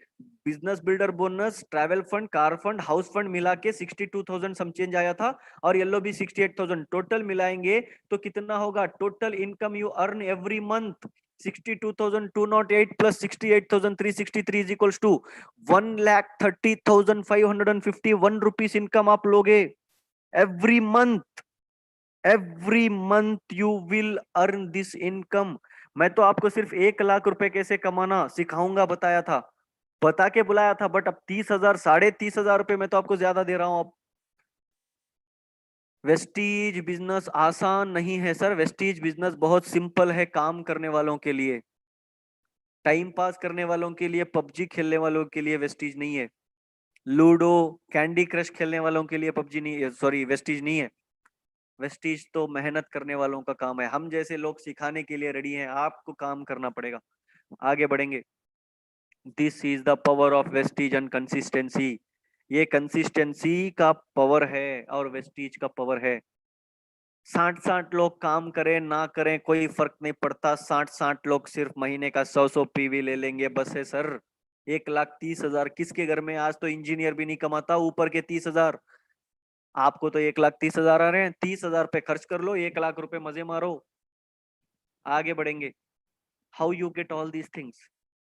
Business builder bonus, travel fund, car fund, house fund मिला के 62,000 समचेंज आया था, और येलो भी 68,000। टोटल मिलाएंगे तो कितना होगा? Total income you earn every month 62,208 plus 68,363 is equals to 1,30,551 rupees income आप लोगे every month. Every month you will earn this income. मैं तो आपको सिर्फ 1 लाख रुपए कैसे कमाना सिखाऊंगा बताया था, बता के बुलाया था, बट अब 30,000 30,500 रुपए मैं तो आपको ज्यादा दे रहा हूं अब। वेस्टीज बिजनेस आसान नहीं है सर, वेस्टीज बिजनेस बहुत सिंपल है काम करने वालों के लिए, टाइम पास करने वालों के लिए, पबजी खेलने वालों के लिए वेस्टीज नहीं है। लूडो, कैंडी क्रश खेलने वालों के लिए पबजी नहीं है, सॉरी वेस्टीज नहीं है। वेस्टीज तो मेहनत करने वालों का काम है, हम जैसे लोग सिखाने के लिए रेडी हैं, आपको काम करना पड़ेगा। आगे बढ़ेंगे। This is the power of Vestige and consistency. ये कंसिस्टेंसी का पावर है और वेस्टीज का पावर है। 60 लोग काम करें ना करें कोई फर्क नहीं पड़ता, 60 लोग सिर्फ महीने का 100 पीवी ले लेंगे बस है सर। 1,30,000 किसके घर में आज तो इंजीनियर भी नहीं कमाता ऊपर के 30,000। आपको तो 1,30,000 आ रहे हैं, 30,000 पे खर्च कर लो, 1 लाख रुपए मजे मारो। आगे बढ़ेंगे। How you get all these things?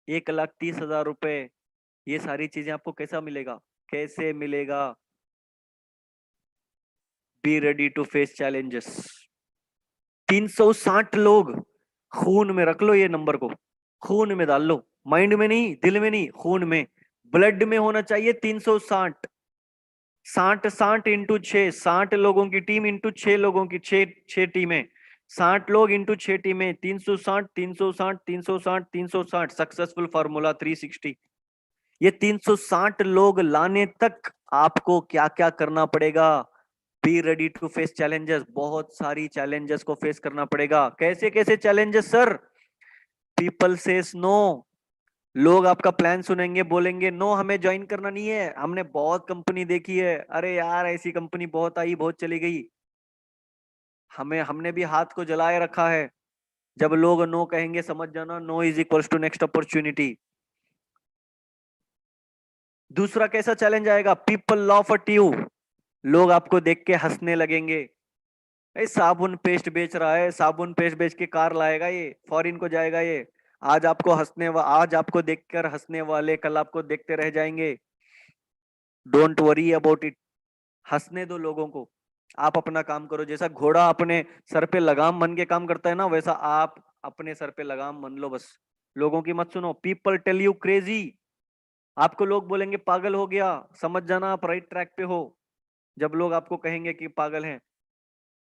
1,30,000 रुपए, ये सारी चीजें आपको कैसा मिलेगा? कैसे मिलेगा? Be ready to face challenges. 360 लोग, खून में रख लो ये नंबर को, खून में डाल लो, माइंड में नहीं, दिल में नहीं, खून में, ब्लड में होना चाहिए 360। 60 इंटू 6, 60 लोगों की टीम इंटू 6 लोगों की, 6 टीमें, 60 लोग इंटू 6 टीमें, 360 360 360 360, सक्सेसफुल फार्मूला 360। ये 360 लोग लाने तक आपको क्या क्या करना पड़ेगा? Be ready to face challenges, बहुत सारी चैलेंजेस को फेस करना पड़ेगा। कैसे कैसे challenges sir? People says no. लोग आपका प्लान सुनेंगे, बोलेंगे नो हमें ज्वाइन करना नहीं है, हमने बहुत कंपनी देखी है, अरे यार ऐसी कंपनी बहुत आई बहुत चली गई, हमने भी हाथ को जलाए रखा है। जब लोग नो कहेंगे समझ जाना no is equals to next opportunity. दूसरा कैसा चैलेंज आएगा? People laugh at you. लोग आपको देख के हंसने लगेंगे, ए साबुन पेस्ट बेच रहा है, साबुन पेस्ट बेच के कार लाएगा, ये फॉरेन को जाएगा ये। आज आपको देखकर हंसने वाले कल आपको देखते रह जाएंगे। डोंट वरी अबाउट इट, हंसने दो लोगों को, आप अपना काम करो। जैसा घोड़ा अपने सर पे लगाम बन के काम करता है ना, वैसा आप अपने सर पे लगाम बन लो बस। लोगों की मत सुनो। पीपल टेल यू क्रेजी, आपको लोग बोलेंगे पागल हो गया, समझ जाना आप राइट ट्रैक पे हो जब लोग आपको कहेंगे कि पागल हैं।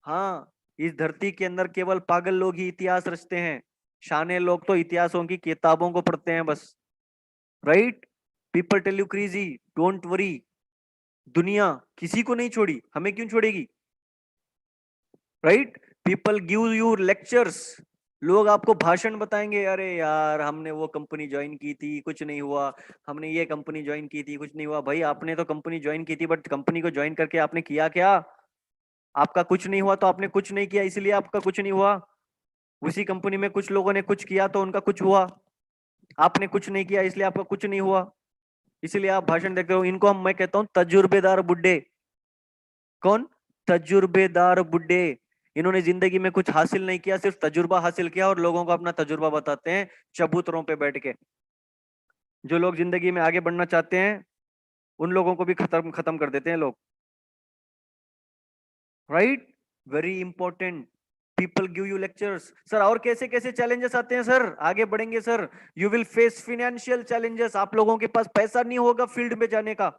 हाँ, इस धरती के अंदर केवल पागल लोग ही इतिहास रचते हैं, शाने लोग तो इतिहासों की किताबों को पढ़ते हैं बस। Right? People tell you crazy, don't worry. दुनिया किसी को नहीं छोड़ी, हमें क्यों छोड़ेगी? Right? People give you lectures, लोग आपको भाषण बताएंगे, अरे यार हमने वो कंपनी ज्वाइन की थी कुछ नहीं हुआ, हमने ये कंपनी ज्वाइन की थी कुछ नहीं हुआ। भाई आपने तो कंपनी ज्वाइन की थी, बट कंपनी को ज्वाइन करके आपने किया क्या? आपका कुछ नहीं हुआ तो आपने कुछ नहीं किया इसलिए आपका कुछ नहीं हुआ। उसी कंपनी में कुछ लोगों ने कुछ किया तो उनका कुछ हुआ। आपने कुछ नहीं किया इसलिए आपका कुछ नहीं हुआ, इसलिए आप भाषण देते हो। इनको मैं कहता हूं तजुर्बेदार बुड्ढे। कौन? तजुर्बेदार बुड्ढे। इन्होंने जिंदगी में कुछ हासिल नहीं किया, सिर्फ तजुर्बा हासिल किया और लोगों को अपना तजुर्बा बताते हैं चबूतरों पे बैठ के। जो लोग जिंदगी में आगे बढ़ना चाहते हैं उन लोगों को भी खत्म खत्म कर देते हैं लोग। Right? Very important. People give you lectures. Sir और कैसे कैसे चैलेंजेस आते हैं सर? आगे बढ़ेंगे sir. You will face financial challenges, आप लोगों के पास पैसा नहीं होगा फील्ड में जाने का,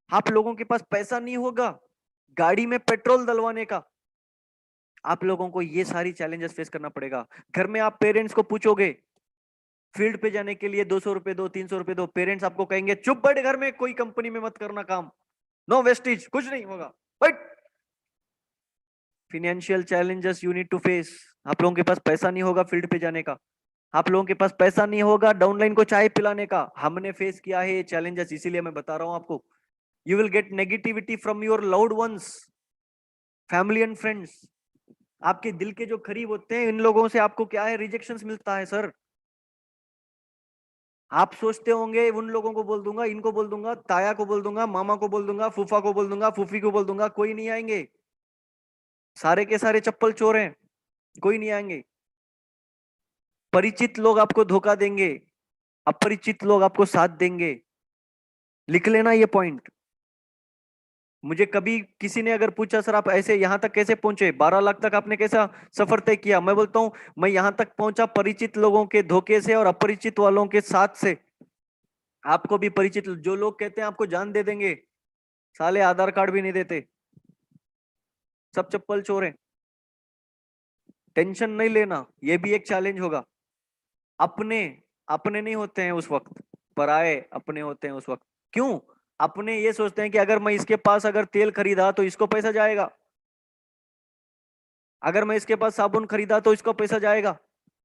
आप लोगों के पास पैसा नहीं होगा गाड़ी में पेट्रोल डलवाने का, आप लोगों को ये सारी चैलेंजेस फेस करना पड़ेगा। घर में आप पेरेंट्स को पूछोगे फील्ड पे जाने के लिए 200 रुपए दो, 300 रुपए दो, पेरेंट्स आपको कहेंगे चुप बैठ घर में, कोई कंपनी में मत करना काम, नो वेस्टेज, कुछ नहीं होगा, but financial challenges you need to face. आप लोगों के पास पैसा नहीं होगा फील्ड पे जाने का, आप लोगों के पास पैसा नहीं होगा डाउनलाइन को चाय पिलाने का। हमने फेस किया है ये चैलेंजेस, इसीलिए मैं बता रहा हूं आपको। You will gate negativity from your loved ones, family and friends. आपके दिल के जो करीब होते हैं इन लोगों से आपको क्या है? रिजेक्शंस मिलता है सर। आप सोचते होंगे उन लोगों को बोल दूंगा, इनको बोल दूंगा, ताया को बोल दूंगा, मामा को बोल दूंगा, फूफा को बोल दूंगा, फूफी को बोल दूंगा, कोई नहीं आएंगे। सारे के सारे चप्पल चोर हैं, कोई नहीं आएंगे। परिचित लोग आपको धोखा देंगे, अपरिचित लोग आपको साथ देंगे। लिख लेना ये पॉइंट। मुझे कभी किसी ने अगर पूछा सर आप ऐसे यहां तक कैसे पहुंचे, 12 लाख तक आपने कैसा सफर तय किया, मैं बोलता हूं मैं यहां तक पहुंचा परिचित लोगों के धोखे से और अपरिचित वालों के साथ से। आपको भी परिचित जो लोग कहते हैं आपको जान दे देंगे, साले आधार कार्ड भी नहीं देते, सब चप्पल चोर हैं। टेंशन नहीं लेना, ये भी एक चैलेंज होगा। अपने अपने नहीं होते हैं उस वक्त, पराए अपने होते हैं उस वक्त। क्यों? अपने ये सोचते हैं कि अगर मैं इसके पास अगर तेल खरीदा तो इसको पैसा जाएगा, अगर मैं इसके पास साबुन खरीदा तो इसको पैसा जाएगा,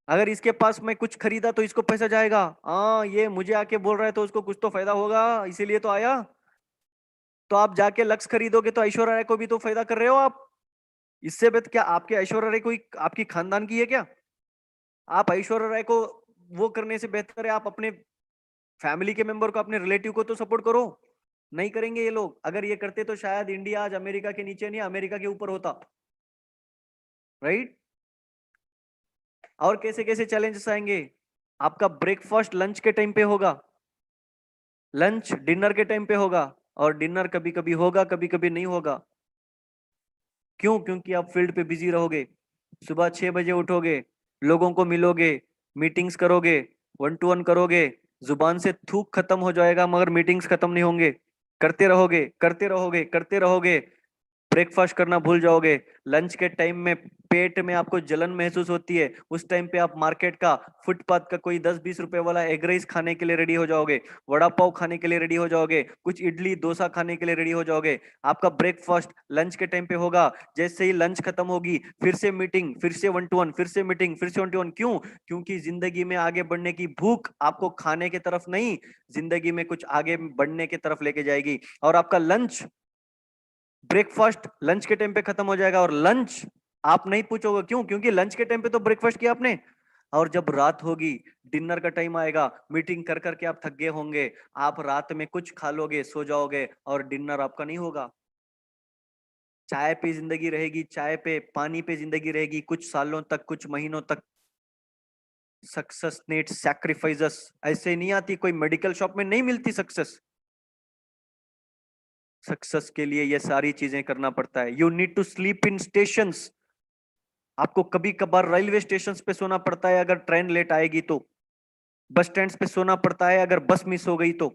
अगर इसके पास मैं कुछ खरीदा तो इसको पैसा जाएगा। हाँ, ये मुझे आके बोल रहा है तो उसको कुछ तो फायदा होगा, इसीलिए तो आया। तो आप जाके लक्स खरीदोगे तो ऐश्वर्या राय को भी तो फायदा कर रहे हो आप। इससे बेहतर क्या आपके ऐश्वर्या राय कोई आपकी खानदान की है क्या? आप ऐश्वर्या राय को वो करने से बेहतर है आप अपने फैमिली के मेंबर को, अपने रिलेटिव को तो सपोर्ट करो। नहीं करेंगे ये लोग। अगर ये करते तो शायद इंडिया आज अमेरिका के नीचे नहीं, अमेरिका के ऊपर होता। राइट? और कैसे कैसे चैलेंजेस आएंगे? आपका ब्रेकफास्ट लंच के टाइम पे होगा, लंच डिनर के टाइम पे होगा, और डिनर कभी कभी होगा कभी कभी नहीं होगा। क्यों? क्योंकि आप फील्ड पे बिजी रहोगे, सुबह 6 बजे उठोगे, लोगों को मिलोगे, मीटिंग्स करोगे, 1 to 1 करोगे, जुबान से थूक खत्म हो जाएगा मगर मीटिंग्स खत्म नहीं होंगे। करते रहोगे करते रहोगे करते रहोगे, ब्रेकफास्ट करना भूल जाओगे। लंच के टाइम में पेट में आपको जलन महसूस होती है, उस टाइम पे आप मार्केट का, फुटपाथ का कोई 10-20 रुपए वाला एग राइस खाने के लिए रेडी हो जाओगे, वड़ा पाव खाने के लिए रेडी हो जाओगे, कुछ इडली डोसा खाने के लिए रेडी हो जाओगे। आपका ब्रेकफास्ट लंच के टाइम पे होगा। जैसे ही लंच खत्म होगी फिर से मीटिंग, फिर से 1 to 1, फिर से मीटिंग, फिर से 1 to 1। क्यों? क्योंकि जिंदगी में आगे बढ़ने की भूख आपको खाने की तरफ नहीं, जिंदगी में कुछ आगे बढ़ने की तरफ लेके जाएगी। और आपका लंच, ब्रेकफास्ट लंच के टाइम पे खत्म हो जाएगा, और लंच आप नहीं पूछोगे क्यों, क्योंकि लंच के टाइम पे तो ब्रेकफास्ट किया आपने। और जब रात होगी, डिनर का टाइम आएगा, मीटिंग कर करके आप थक गए होंगे, आप रात में कुछ खा लोगे, सो जाओगे, और डिनर आपका नहीं होगा। चाय पे जिंदगी रहेगी, चाय पे पानी पे जिंदगी रहेगी, कुछ सालों तक, कुछ महीनों तक। सक्सेस नीड्स सैक्रिफाइसेस, ऐसे नहीं आती, कोई मेडिकल शॉप में नहीं मिलती सक्सेस। सक्सेस के लिए ये सारी चीजें करना पड़ता है। You need to sleep in stations. आपको कभी कभार रेलवे स्टेशन पे सोना पड़ता है अगर ट्रेन लेट आएगी तो, बस स्टैंड पे सोना पड़ता है अगर बस मिस हो गई तो।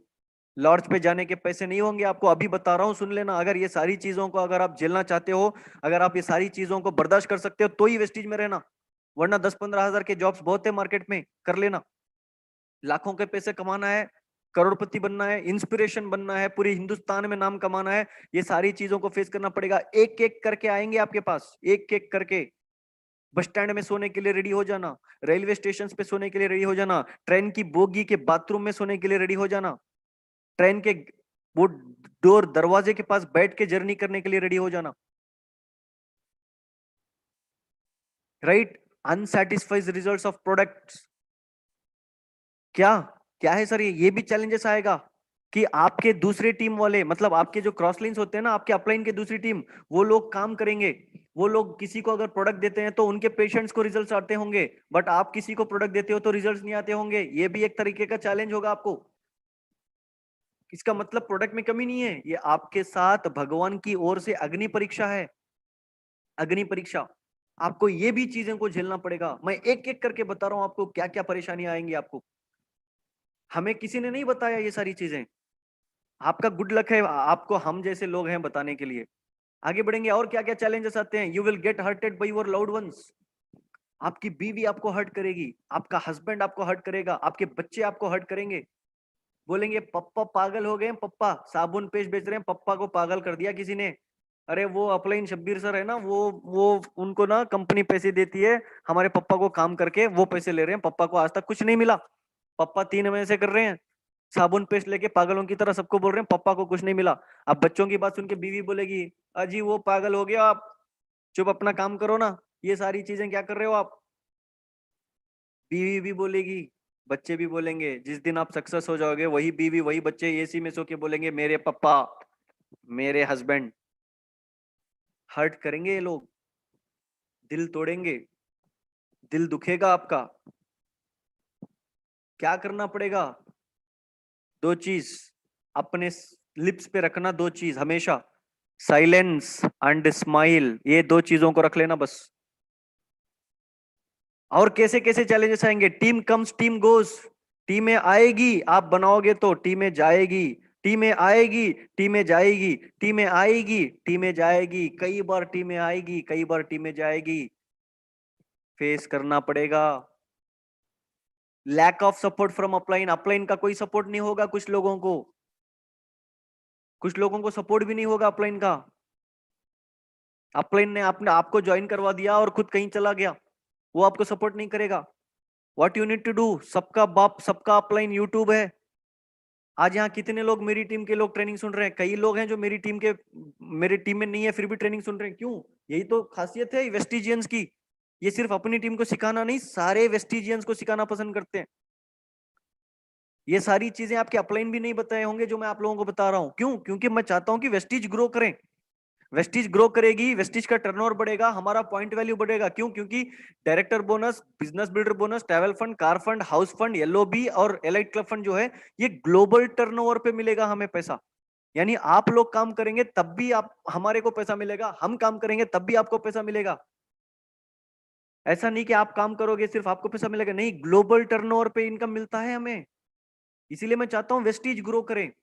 लॉर्ड्स पे जाने के पैसे नहीं होंगे आपको, अभी बता रहा हूं, सुन लेना। अगर ये सारी चीजों को अगर आप झेलना चाहते हो, अगर आप ये सारी चीजों को बर्दाश्त कर सकते हो तो ही वेस्टीज में रहना, वरना 10-15 हजार के जॉब्स बहुत है मार्केट में, कर लेना। लाखों के पैसे कमाना है, करोड़पति बनना है, इंस्पिरेशन बनना है, पूरे हिंदुस्तान में नाम कमाना है, ये सारी चीजों को फेस करना पड़ेगा। एक एक करके आएंगे आपके पास, एक एक करके। बस स्टैंड में सोने के लिए रेडी हो जाना, रेलवे स्टेशन पे सोने के लिए रेडी हो जाना, ट्रेन की बोगी के बाथरूम में सोने के लिए रेडी हो जाना, ट्रेन के वो डोर दरवाजे के पास बैठ के जर्नी करने के लिए रेडी हो जाना। Right? Unsatisfied results of products. क्या क्या है सर? ये भी चैलेंजेस आएगा कि आपके दूसरे टीम वाले, मतलब आपके जो क्रॉस लाइंस होते हैं ना, आपके अपलाइन के दूसरी टीम, वो लोग काम करेंगे, वो लोग किसी को अगर प्रोडक्ट देते हैं तो उनके पेशेंट्स को रिजल्ट्स आते होंगे, बट आप किसी को प्रोडक्ट देते हो तो रिजल्ट्स नहीं आते होंगे। ये भी एक तरीके का चैलेंज होगा आपको। इसका मतलब प्रोडक्ट में कमी नहीं है, ये आपके साथ भगवान की ओर से अग्नि परीक्षा है, अग्नि परीक्षा। आपको ये भी चीजें को झेलना पड़ेगा। मैं एक एक करके बता रहा हूं आपको क्या क्या परेशानी आएंगी आपको। हमें किसी ने नहीं बताया ये सारी चीजें, आपका गुड लक है आपको हम जैसे लोग हैं बताने के लिए। आगे बढ़ेंगे, और क्या क्या चैलेंजेस आते हैं। You will gate hurted by your loved ones. आपकी बीवी आपको हर्ट करेगी, आपका हस्बैंड आपको हर्ट करेगा, आपके बच्चे आपको हर्ट करेंगे। बोलेंगे पप्पा पागल हो गए, पप्पा साबुन पेस्ट बेच रहे हैं, पप्पा को पागल कर दिया किसी ने। अरे वो अपलाइन शब्बीर सर है ना, वो उनको ना कंपनी पैसे देती है, हमारे पप्पा को काम करके वो पैसे ले रहे हैं, पप्पा को आज तक कुछ नहीं मिला। पप्पा 3 महीने से कर रहे हैं साबुन पेस्ट लेके पागलों की तरह सबको बोल रहे हैं, पप्पा को कुछ नहीं मिला। अब बच्चों की बात सुन के बीवी बोलेगी अजी वो पागल हो गया, आप चुप अपना काम करो ना, ये सारी चीजें क्या कर रहे हो आप। बीवी भी बोलेगी बच्चे भी बोलेंगे, जिस दिन आप सक्सेस हो जाओगे वही बीवी वही बच्चे एसी में सो के बोलेंगे मेरे पापा, मेरे हस्बैंड। हर्ट करेंगे ये लोग, दिल तोड़ेंगे, दिल दुखेगा आपका। क्या करना पड़ेगा? दो चीज अपने लिप्स पे रखना, दो चीज हमेशा, साइलेंस एंड स्माइल, ये दो चीजों को रख लेना बस। और कैसे कैसे चैलेंजेस आएंगे? टीम कम्स टीम गोस, टीमें आएगी आप बनाओगे तो टीमें जाएगी, टीमें आएगी टीमें जाएगी, टीमें आएगी टीमें जाएगी, कई बार टीमें आएगी कई बार टीमें जाएगी। फेस करना पड़ेगा। Lack of support from upline, upline का कोई सपोर्ट नहीं होगा, कुछ लोगों को, कुछ लोगों को सपोर्ट भी नहीं होगा अपलाइन का। अपलाइन ने आपने आपको ज्वाइन करवा दिया और खुद कहीं चला गया, वो आपको सपोर्ट नहीं करेगा। What you need to do, सबका बाप सबका अपलाइन यूट्यूब है। आज यहाँ कितने लोग मेरी टीम के लोग ट्रेनिंग सुन रहे हैं? कई लोग हैं जो मेरी टीम के, मेरी टीम में नहीं है फिर भी ट्रेनिंग सुन रहे हैं। क्यों? यही तो खासियत है वेस्टिजियंस की। ये सिर्फ अपनी टीम को सिखाना नहीं, सारे वेस्टिजियंस को सिखाना पसंद करते हैं। ये सारी चीजें आपके अपलाइन भी नहीं बताए होंगे जो मैं आप लोगों को बता रहा हूं। क्यों? क्योंकि मैं चाहता हूं कि वेस्टिज ग्रो करें। वेस्टिज ग्रो करेगी, वेस्टिज का टर्नओवर बढ़ेगा, हमारा पॉइंट वैल्यू बढ़ेगा। क्यों? क्योंकि director bonus, business builder bonus, travel fund, car fund, house fund, LOB और एलाइट क्लब फंड जो है, ये ग्लोबल टर्नओवर पे मिलेगा हमें पैसा। यानी आप लोग काम करेंगे तब भी आप हमारे को पैसा मिलेगा, हम काम करेंगे तब भी आपको पैसा मिलेगा। ऐसा नहीं कि आप काम करोगे सिर्फ आपको पैसा मिलेगा, नहीं, ग्लोबल टर्नओवर पे इनकम मिलता है हमें। इसीलिए मैं चाहता हूं वेस्टिज ग्रो करें,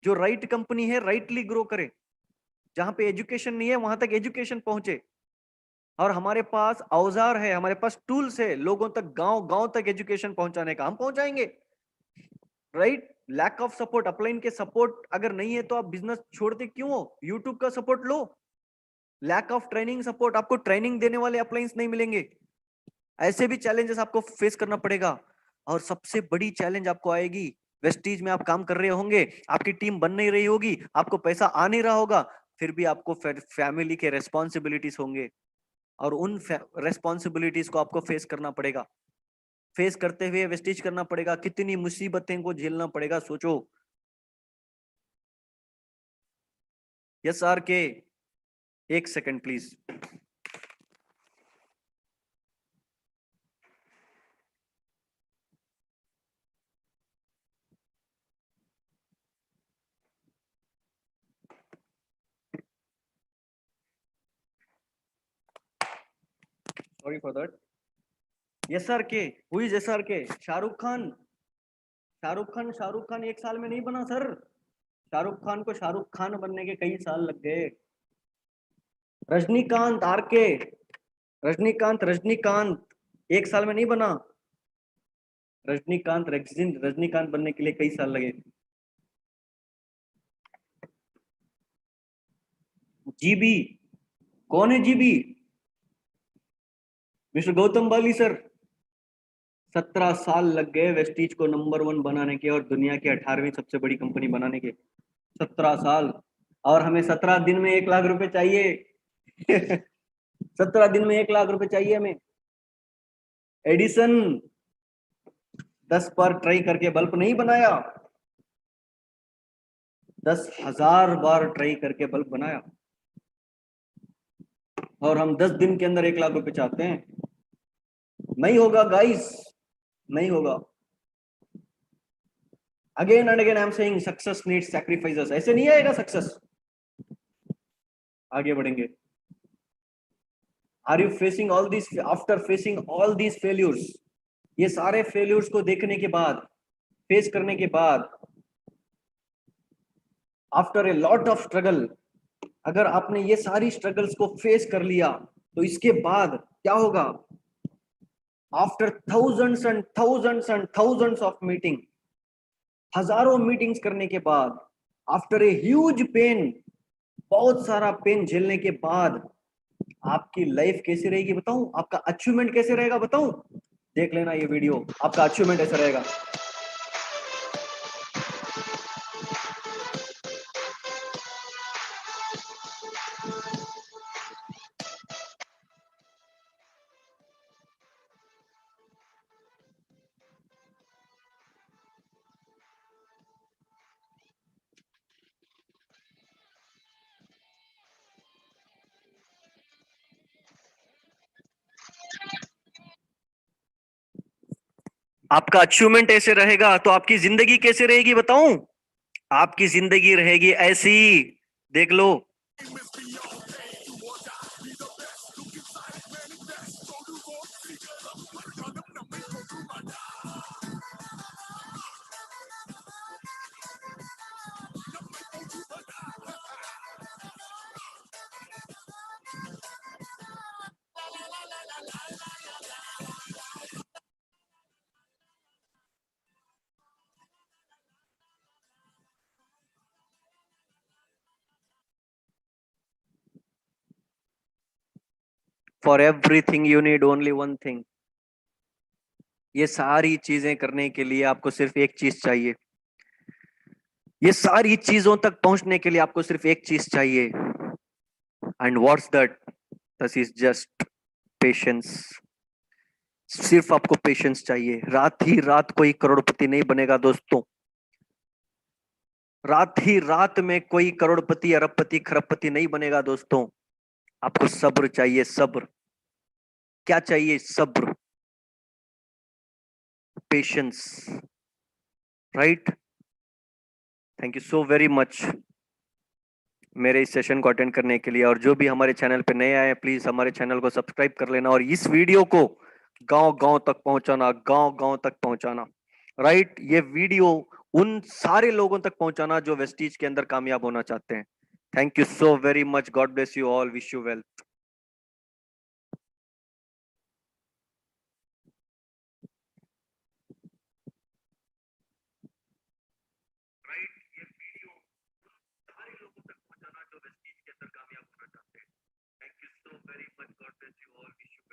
जो राइट कंपनी है राइटली ग्रो करे, जहां पे एजुकेशन नहीं है वहां तक एजुकेशन पहुंचे, और हमारे पास औजार है, हमारे पास टूल्स है लोगों तक, गांव गांव तक एजुकेशन पहुंचाने का, हम पहुंचाएंगे। Right? Lack of support, upline के सपोर्ट अगर नहीं है तो आप बिजनेस छोड़ते क्यों हो? यूट्यूब का सपोर्ट लो। लैक ऑफ ट्रेनिंग सपोर्ट, आपको ट्रेनिंग देने वाले अपलाइंस नहीं मिलेंगे। ऐसे भी चैलेंजेस आपको फेस करना पड़ेगा। और सबसे बड़ी चैलेंज आपको आएगी, वेस्टीज में आप काम कर रहे होंगे, आपकी टीम बन नहीं रही होगी, आपको पैसा आ नहीं रहा होगा, फिर भी आपको फैमिली के रेस्पॉन्सिबिलिटीज होंगे, और उन रेस्पॉन्सिबिलिटीज को आपको फेस करना पड़ेगा। फेस करते हुए वेस्टेज करना पड़ेगा, कितनी मुसीबतें को झेलना पड़ेगा सोचो। यस आर के, एक second please. Sorry for that. S R K, who is S R K? Shahrukh Khan. Shahrukh Khan, Shahrukh Khan एक साल में नहीं बना सर। शाहरुख खान को शाहरुख खान बनने के कई साल लग गए। रजनीकांत, आर के, रजनीकांत, रजनीकांत एक साल में नहीं बना। रजनीकांत, रजनीकांत बनने के लिए कई साल लगे। जीबी, कौन है जीबी? मिस्टर गौतम बाली सर। 17 साल लग गए वेस्टीज को नंबर 1 बनाने के और दुनिया की 18वीं सबसे बड़ी कंपनी बनाने के। 17 साल। और हमें 17 दिन में 1 लाख रुपए चाहिए। 17 दिन में 1 लाख रुपए चाहिए हमें। एडिसन 10 बार ट्राई करके बल्ब नहीं बनाया, 10,000 बार ट्राई करके बल्ब बनाया, और हम 10 दिन के अंदर 1 लाख रुपए चाहते हैं। नहीं होगा गाइस, नहीं होगा। Again and again I am saying success needs sacrifices, ऐसे नहीं आएगा सक्सेस। आगे बढ़ेंगे। Are you facing all this? After facing all these failures, ये सारे फेल्यूर्स को देखने के बाद, फेस करने के बाद, after a lot of struggle, अगर आपने ये सारी स्ट्रगल्स को फेस कर लिया तो इसके बाद क्या होगा? आफ्टर थाउजेंड्स ऑफ मीटिंग, हजारों मीटिंग्स करने के बाद, आफ्टर ए ह्यूज पेन, बहुत सारा पेन झेलने के बाद, आपकी लाइफ कैसी रहेगी बताऊं? आपका अचीवमेंट कैसे रहेगा बताऊं? देख लेना ये वीडियो, आपका अचीवमेंट ऐसा रहेगा। आपका अचीवमेंट ऐसे रहेगा तो आपकी जिंदगी कैसे रहेगी बताऊं? आपकी जिंदगी रहेगी ऐसी, देख लो। For everything you need only one thing. ये सारी चीजें करने के लिए आपको सिर्फ एक चीज चाहिए। ये सारी चीजों तक पहुंचने के लिए आपको सिर्फ एक चीज चाहिए। And what's that? This is just patience. सिर्फ आपको पेशेंस चाहिए। रात ही रात कोई करोड़पति नहीं बनेगा दोस्तों। रात ही रात में कोई करोड़पति, अरबपति, खरबपति नहीं बनेगा दोस्तों। आपको सब्र चाहिए, सब्र। क्या चाहिए? सब्र, patience. Right? Thank you so very much मेरे इस सेशन को अटेंड करने के लिए। और जो भी हमारे चैनल पे नए आए, प्लीज हमारे चैनल को सब्सक्राइब कर लेना और इस वीडियो को गांव गांव तक पहुंचाना, गांव गांव तक पहुंचाना। राइट? ये वीडियो उन सारे लोगों तक पहुंचाना जो वेस्टीज के अंदर कामयाब होना चाहते हैं। Thank you so very much. God bless you all. Wish you well. Right? ये वीडियो सारे लोगों तक पहुंचाना जो वेस्टीज के अंदर कामयाब होना चाहते हैं। Thank you so very much. God bless you all. Wish you